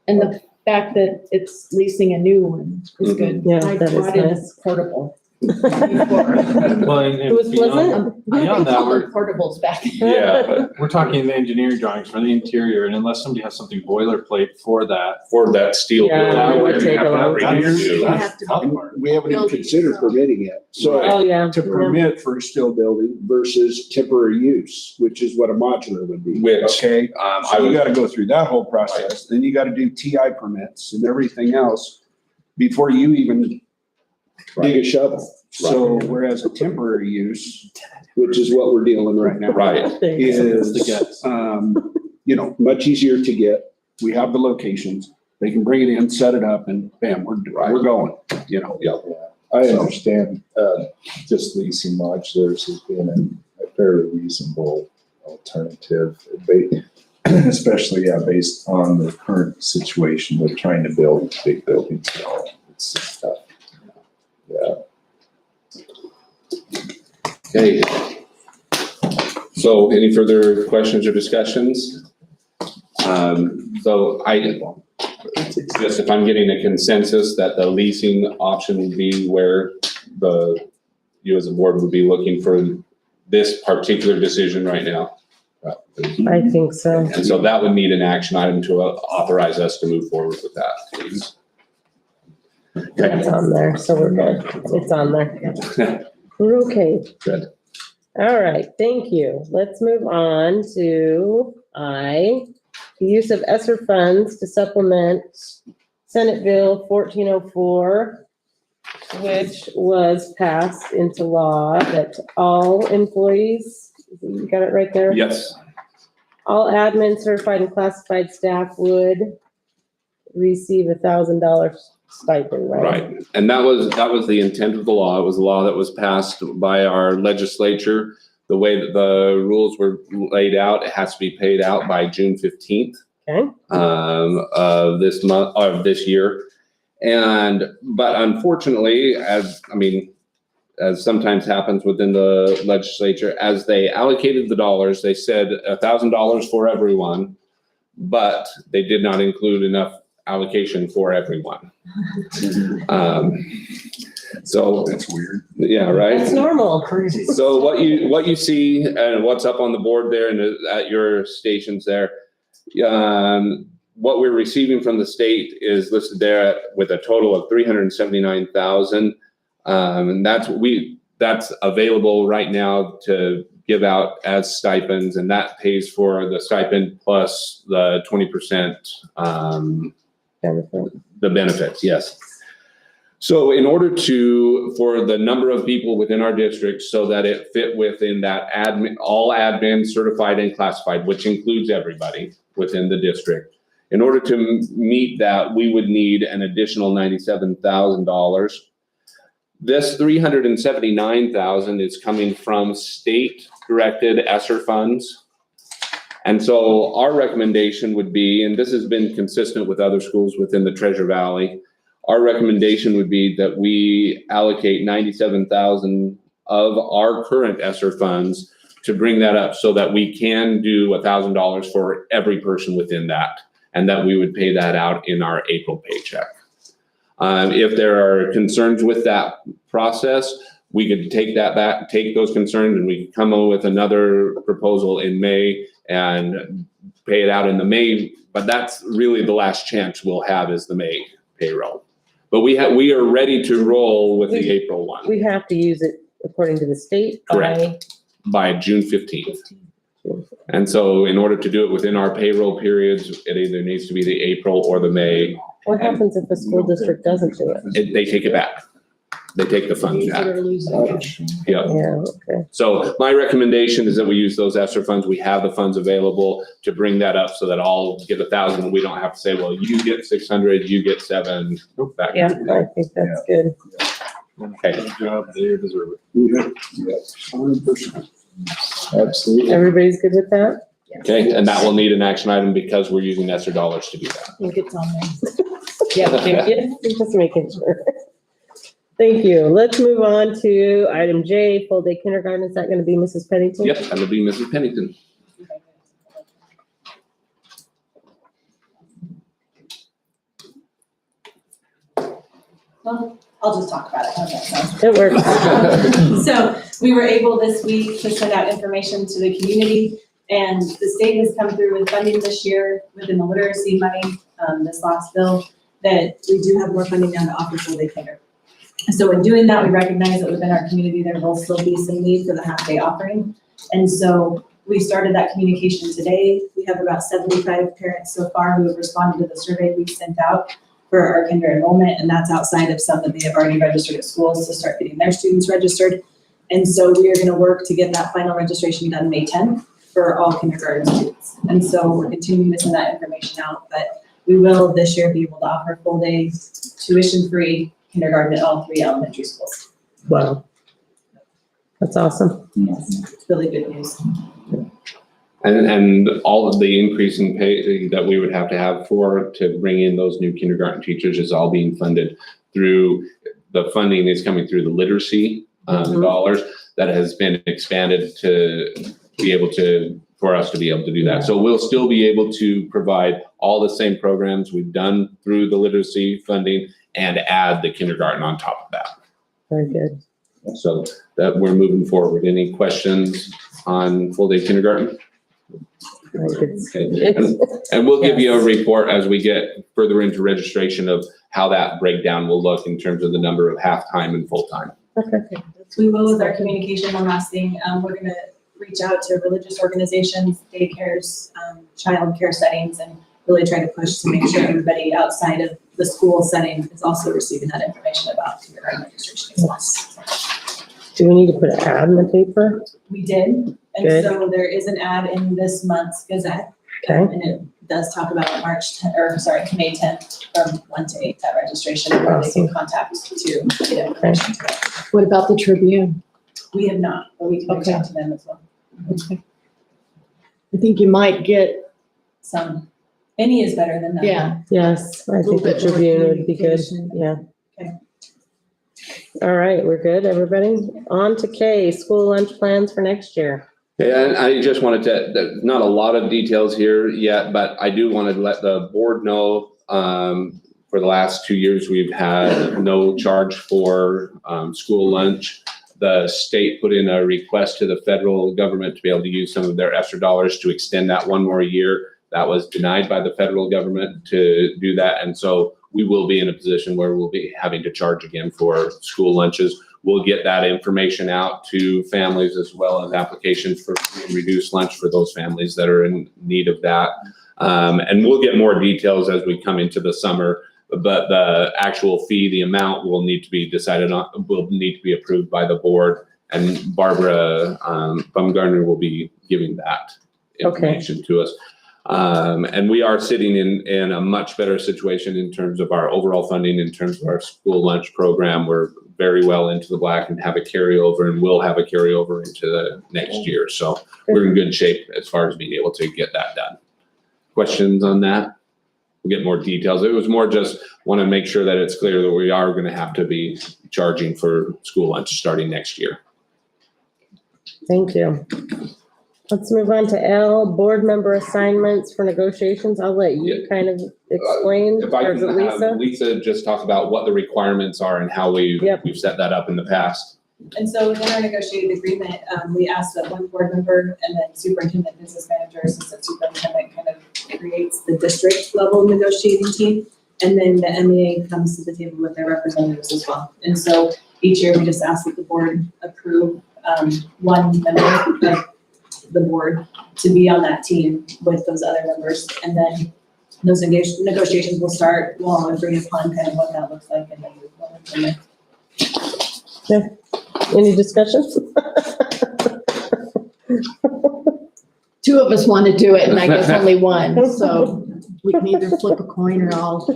And the fact that it's leasing a new one is good. Yeah, I that is brought in a nice. portable. Well, and It was pleasant. beyond that, We we're, called them portables back then. Yeah, we're talking the engineering drawings for the interior, and unless somebody has something boilerplate for that. for that steel. Yeah, building, that would we're take gonna a have long to time. redo. That's the tough part. We haven't even Building, considered so- permitting it. So Oh, yeah. to permit for a still building versus temporary use, which is what a modular would be. Which, Okay, I so you would, gotta go through that whole process. Then you gotta do TI permits and everything else before you even dig a shovel. So whereas a temporary use, which is what we're dealing right now. right, That's the Is, guess. much easier to get. We have the locations. They can bring it in, set it up, and bam, we're going, yeah. I understand, just leasing modulars has been a fairly reasonable alternative. Especially, based on the current situation with trying to build big buildings and all. It's just tough. Yeah. Okay. So any further questions or discussions? So I guess if I'm getting a consensus that the leasing option would be where you as a board would be looking for this particular decision right now. I think so. And so that would need an action item to authorize us to move forward with that, please. It's on there, so we're good. It's on there. We're okay. Good. All right, thank you. Let's move on to the use of ESSER funds to supplement Senate Bill 1404, which was passed into law that all employees, you got it right there? Yes. All admin certified and classified staff would receive $1,000 stipend, right? Right, and that was the intent of the law. It was a law that was passed by our legislature. The way that the rules were laid out, it has to be paid out by June 15th. Okay. Of this month, of this year. But unfortunately, as sometimes happens within the legislature, as they allocated the dollars, they said $1,000 for everyone, but they did not include enough allocation for everyone. So That's weird. yeah, right. That's normal. So what you see and what's up on the board there and at your stations there, what we're receiving from the state is listed there with a total of $379,000. And that's available right now to give out as stipends, and that pays for the stipend plus the 20%, the benefits, yes. So in order for the number of people within our district so that it fit within that all admin certified and classified, which includes everybody within the district, in order to meet that, we would need an additional $97,000. This $379,000 is coming from state-directed ESSER funds. And so our recommendation would be, and this has been consistent with other schools within the Treasure Valley, our recommendation would be that we allocate $97,000 of our current ESSER funds to bring that up so that we can do $1,000 for every person within that, and that we would pay that out in our April paycheck. If there are concerns with that process, we could take that back, take those concerns, and we could come up with another proposal in May and pay it out in the May. But that's really the last chance we'll have is the May payroll. But we are ready to roll with the April one. We have to use it according to the state By June 15th. And so in order to do it within our payroll periods, it either needs to be the April or the May. What happens if the school district doesn't do it? They take it back. They take the funds back. Yeah. Yeah, okay. So my recommendation is that we use those ESSER funds. We have the funds available to bring that up so that all get 1,000 and we don't have to say, well, you get 600, you get 7. Back. Yeah, I think that's good. Okay. Good job, they deserve it. Yes, 100%. Absolutely. Everybody's good with that? Okay, and that will need an action item because we're using ESSER dollars to do that. I think it's on there. Yeah, thank you. Just making sure. Thank you. Let's move on to item J, full day kindergarten. Is that going to be Mrs. Pennington? Yep, that would be Mrs. Pennington. Well, I'll just talk about it. How's that sound? It works. So we were able this week to send out information to the community, and the state has come through with funding this year within the literacy money, this last bill, that we do have more funding now to offer full day kinder. So in doing that, we recognize that within our community, there will still be some need for the half day offering. And so we started that communication today. We have about 75 parents so far who have responded to the survey we sent out for our kinder enrollment, and that's outside of some that they have already registered at schools to start getting their students registered. And so we are going to work to get that final registration done May 10th for all kindergarten students. And so we're continuing to send that information out, but we will this year be able to offer full day tuition-free kindergarten at all 3 elementary schools. Wow. That's awesome. Yes, it's really good news. And all of the increase in pay that we would have to bring in those new kindergarten teachers is all being funded through, the funding is coming through the literacy dollars that has been expanded to be able to, for us to be able to do that. So we'll still be able to provide all the same programs we've done through the literacy funding and add the kindergarten on top of that. Very good. So that we're moving forward. Any questions on full day kindergarten? And we'll give you a report as we get further into registration of how that breakdown will look in terms of the number of half-time and full-time. We will with our communication. One last thing, we're gonna reach out to religious organizations, daycares, childcare settings, and really try to push to make sure everybody outside of the school setting is also receiving that information about kindergarten registration. Do we need to put an ad in the paper? We did, and Good. so there is an ad in this month's Gazette. Okay. And it does talk about May 10th from 1 to 8, that registration, where they can contact to get information to it. What about the Tribune? We have not, but we can reach out to them as well. Okay. I think you might get, Some, any is better than none. yeah. Yes, I think the Little bit more Tribune would be good. communication. Yeah. Okay. All right, we're good, everybody? On to K, school lunch plans for next year. And I just wanted to, not a lot of details here yet, but I do want to let the board know, for the last 2 years, we've had no charge for, school lunch. The state put in a request to the federal government to be able to use some of their extra dollars to extend that one more year. That was denied by the federal government to do that. And so we will be in a position where we'll be having to charge again for school lunches. We'll get that information out to families as well as applications for free and reduced lunch for those families that are in need of that. And we'll get more details as we come into the summer, but the actual fee, the amount will need to be decided on, will need to be approved by the board. And Barbara Bumgarner will be giving that information to us. And we are sitting in a much better situation in terms of our overall funding, in terms of our school lunch program. We're very well into the black and have a carryover, and will have a carryover into the next year. So we're in good shape as far as being able to get that done. Questions on that? We'll get more details. It was more just want to make sure that it's clear that we are going to have to be charging for school lunch starting next year. Thank you. Let's move on to L, board member assignments for negotiations. I'll let you kind of explain, If I or is it can have Lisa? Lisa just talk about what the requirements are and how we've set that up in the past. And so within our negotiated agreement, we asked that one board member and then superintendent, business manager, assistant superintendent kind of creates the district level negotiating team. And then the MEA comes to the table with their representatives as well. And so each year we just ask that the board approve one member of the board to be on that team with those other members. And then those negotiations will start, we'll agree upon kind of what that looks like, and then move on from there. Any discussions? Two of us want to do it, and I guess only one, so we can either flip a coin or I'll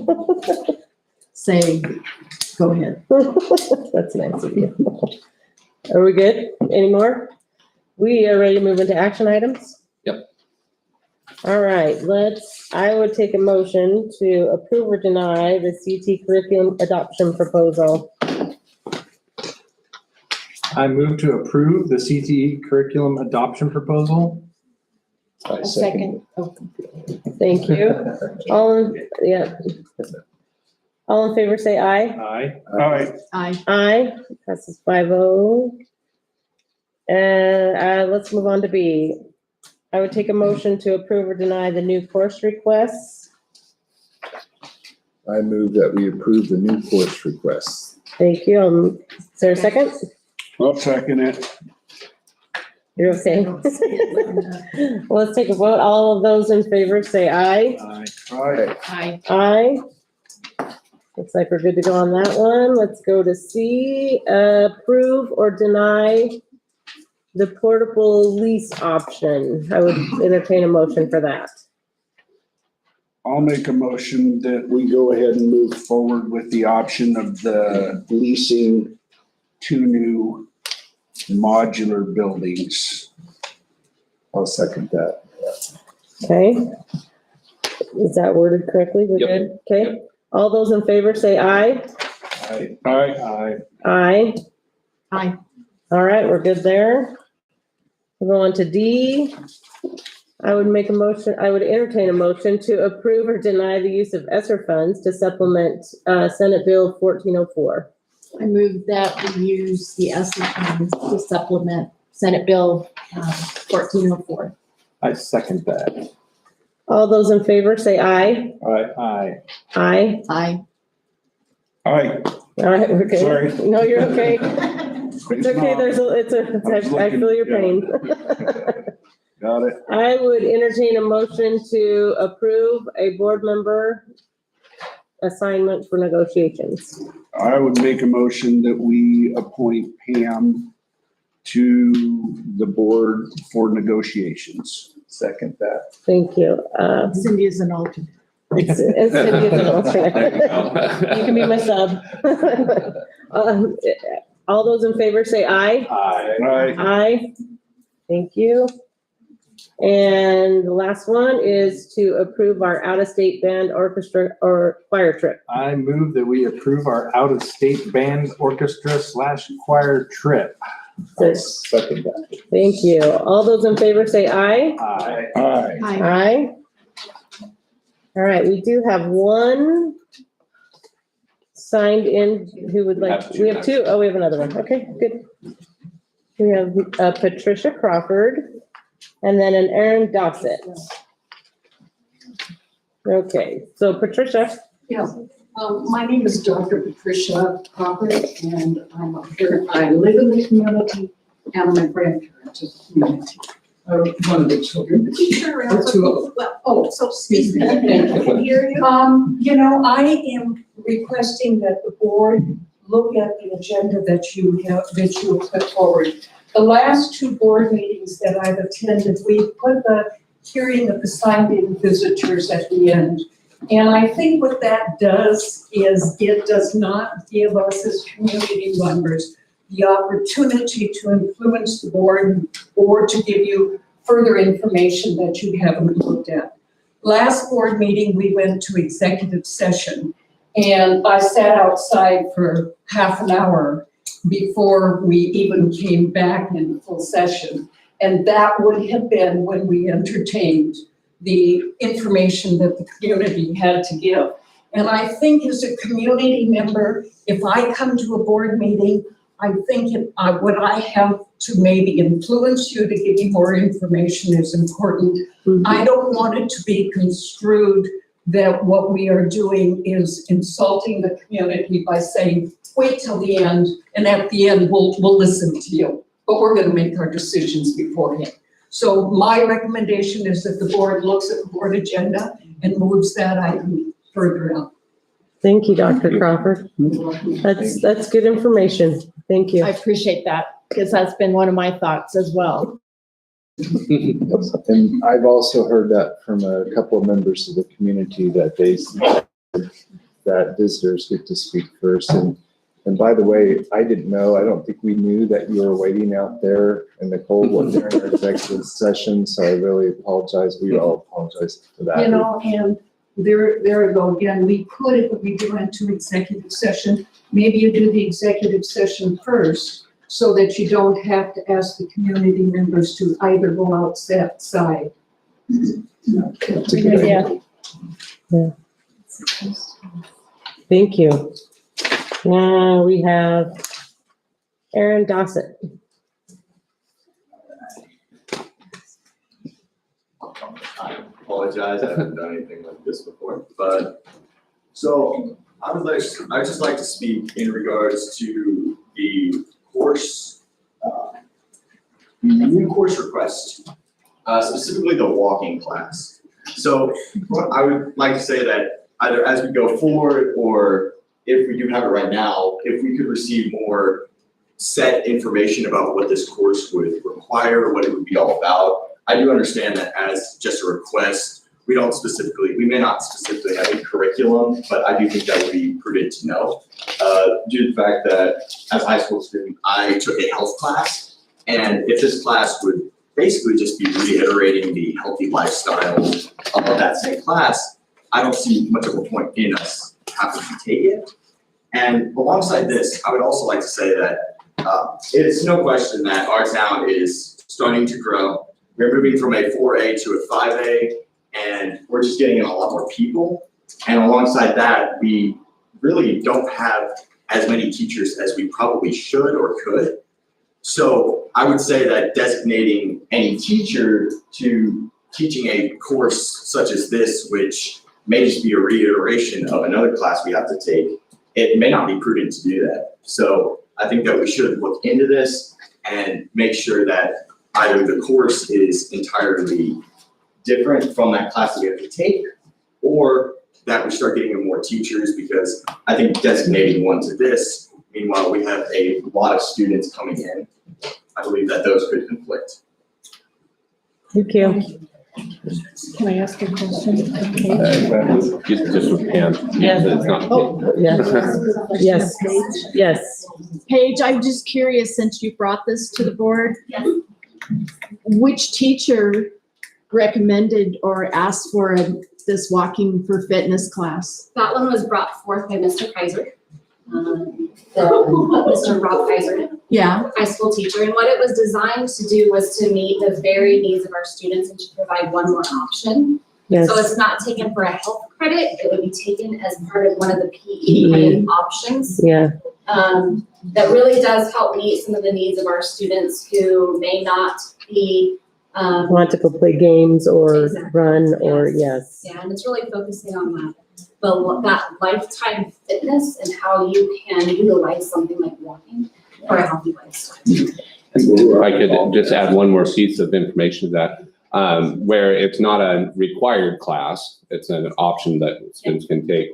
say, go ahead. That's nice of you. Are we good? Any more? We are ready to move into action items? Yep. All right, I would take a motion to approve or deny the CT curriculum adoption proposal. I move to approve the CTE curriculum adoption proposal. I Second. Oh, Thank you. All in favor, say aye. Aye. All right, Aye. Aye, passes 5-0. And let's move on to B. I would take a motion to approve or deny the new course requests. I move that we approve the new course requests. Thank you. Is there a second? I'll second it. You're okay. Well, let's take a vote. All of those in favor say aye. Aye. All right, Aye. Aye. Looks like we're good to go on that one. Let's go to C, approve or deny the portable lease option. I would entertain a motion for that. I'll make a motion that we go ahead and move forward with the option of the leasing 2 new modular buildings. I'll second that. Okay. Is that worded correctly? We're Yep. good? Okay. All those in favor say aye. Aye. Aye. Aye. Aye. All right, we're good there. We'll go on to D. I would entertain a motion to approve or deny the use of ESSER funds to supplement Senate Bill 1404. I move that we use the ESSER funds to supplement Senate Bill 1404. I second that. All those in favor say aye. Aye. Aye. Aye. All right, All right, we're good. Sorry. No, you're okay. It's okay, I feel your pain. got it. I would entertain a motion to approve a board member assignment for negotiations. I would make a motion that we appoint Pam to the board for negotiations. Second that. Thank you. Cindy is an alternate. And Cindy is an alternate. You can be my sub. All those in favor say aye. Aye. All right, Aye. Thank you. And the last one is to approve our out-of-state band orchestra or choir trip. I move that we approve our out-of-state band orchestra / choir trip. Second that. Thank you. All those in favor say aye. Aye. all right. Aye. All right, we do have one signed in who would like, we have two. Oh, we have another one. Okay, good. We have Patricia Crawford and then an Aaron Dossett. Okay, so Patricia, My name is Dr. Patricia Crawford, and I'm a parent. I live in the community, and I'm a grandparent to the community. One of the children. Could you turn around? Or two of them. Well, oh, so Excuse me. I can hear you. I am requesting that the board look at the agenda that you have put forward. The last two board meetings that I've attended, we put the hearing of the signed-in visitors at the end. And I think what that does is it does not give us as community members the opportunity to influence the board or to give you further information that you haven't looked at. Last board meeting, we went to executive session, and I sat outside for half an hour before we even came back in full session. And that would have been when we entertained the information that the community had to give. And I think as a community member, if I come to a board meeting, I think what I have to maybe influence you to give you more information is important. I don't want it to be construed that what we are doing is insulting the community by saying, wait till the end, and at the end, we'll listen to you. But we're gonna make our decisions beforehand. So my recommendation is that the board looks at the board agenda and moves that item further out. thank you, Dr. Crawford. That's good information. Thank you. I appreciate that, because that's been one of my thoughts as well. And I've also heard that from a couple of members of the community that that visitors get to speak first. And by the way, I didn't know, I don't think we knew that you were waiting out there in the cold one during our executive session. So I really apologize. We all apologize for that. And there we go again. We could, if we go into executive session, maybe you do the executive session first so that you don't have to ask the community members to either go outside. That's a good idea. Yeah. Thank you. Now we have Aaron Dossett. I apologize, I haven't done anything like this before, but, so, I'd just like to speak in regards to the course, the new course request, specifically the walking class. So, I would like to say that either as we go forward, or if we do have it right now, if we could receive more set information about what this course would require, what it would be all about. I do understand that as just a request, we may not specifically have a curriculum, but I do think that would be prudent to know. Due to the fact that as a high school student, I took a health class, and if this class would basically just be reiterating the healthy lifestyle of that same class, I don't see much of a point in us having to take it. And alongside this, I would also like to say that it's no question that our town is starting to grow. We're moving from a 4A to a 5A, and we're just getting in a lot more people. And alongside that, we really don't have as many teachers as we probably should or could. So I would say that designating any teacher to teaching a course such as this, which may just be a reiteration of another class we have to take, it may not be prudent to do that. So I think that we should look into this and make sure that either the course is entirely different from that class that we have to take, or that we start getting more teachers, because I think designating one to this, meanwhile, we have a lot of students coming in. I believe that those could conflict. Thank you. Can I ask a question? Just with Pam. Yeah. It's not- Oh, Yes, yes. Paige, I'm just curious, since you brought this to the board, Yes. which teacher recommended or asked for this Walking for Fitness class? That one was brought forth by Mr. Kaiser. Mr. Rob Kaiser, Yeah, high school teacher, and what it was designed to do was to meet the varied needs of our students and to provide one more option. Yes. So it's not taken for a health credit, it would be taken as part of one of the PE credit options. Yeah, That really does help meet some of the needs of our students who may not be, want to go play games or Exactly. run or, yes. yeah, and it's really focusing on that lifetime fitness and how you can utilize something like walking for a healthy lifestyle. If I could just add one more piece of information to that, where it's not a required class, it's an option that students can take.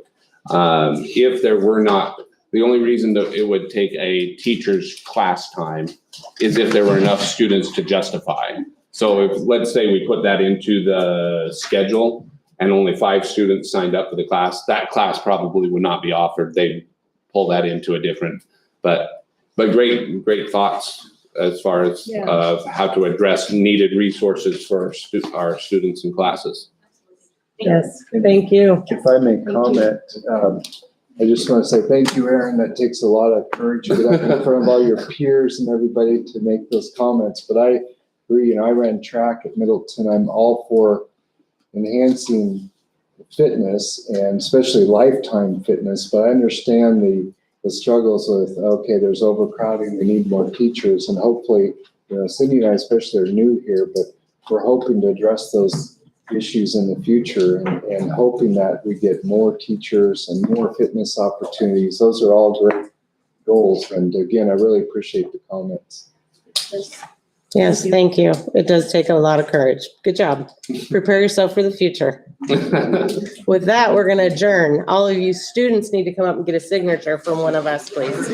If there were not, the only reason that it would take a teacher's class time is if there were enough students to justify. So if, let's say we put that into the schedule and only 5 students signed up for the class, that class probably would not be offered. They'd pull that into a different, but great thoughts as far as Yeah. of how to address needed resources for our students and classes. Yes, thank you. If I may comment, I just want to say thank you, Aaron. That takes a lot of courage to get up in front of all your peers and everybody to make those comments. But I agree, I ran track at Middleton. I'm all for enhancing fitness and especially lifetime fitness, but I understand the struggles with, okay, there's overcrowding, we need more teachers, and hopefully, Cindy and I especially are new here, but we're hoping to address those issues in the future and hoping that we get more teachers and more fitness opportunities. Those are all great goals. And again, I really appreciate the comments. Yes, thank you. It does take a lot of courage. Good job. Prepare yourself for the future. With that, we're going to adjourn. All of you students need to come up and get a signature from one of us, please.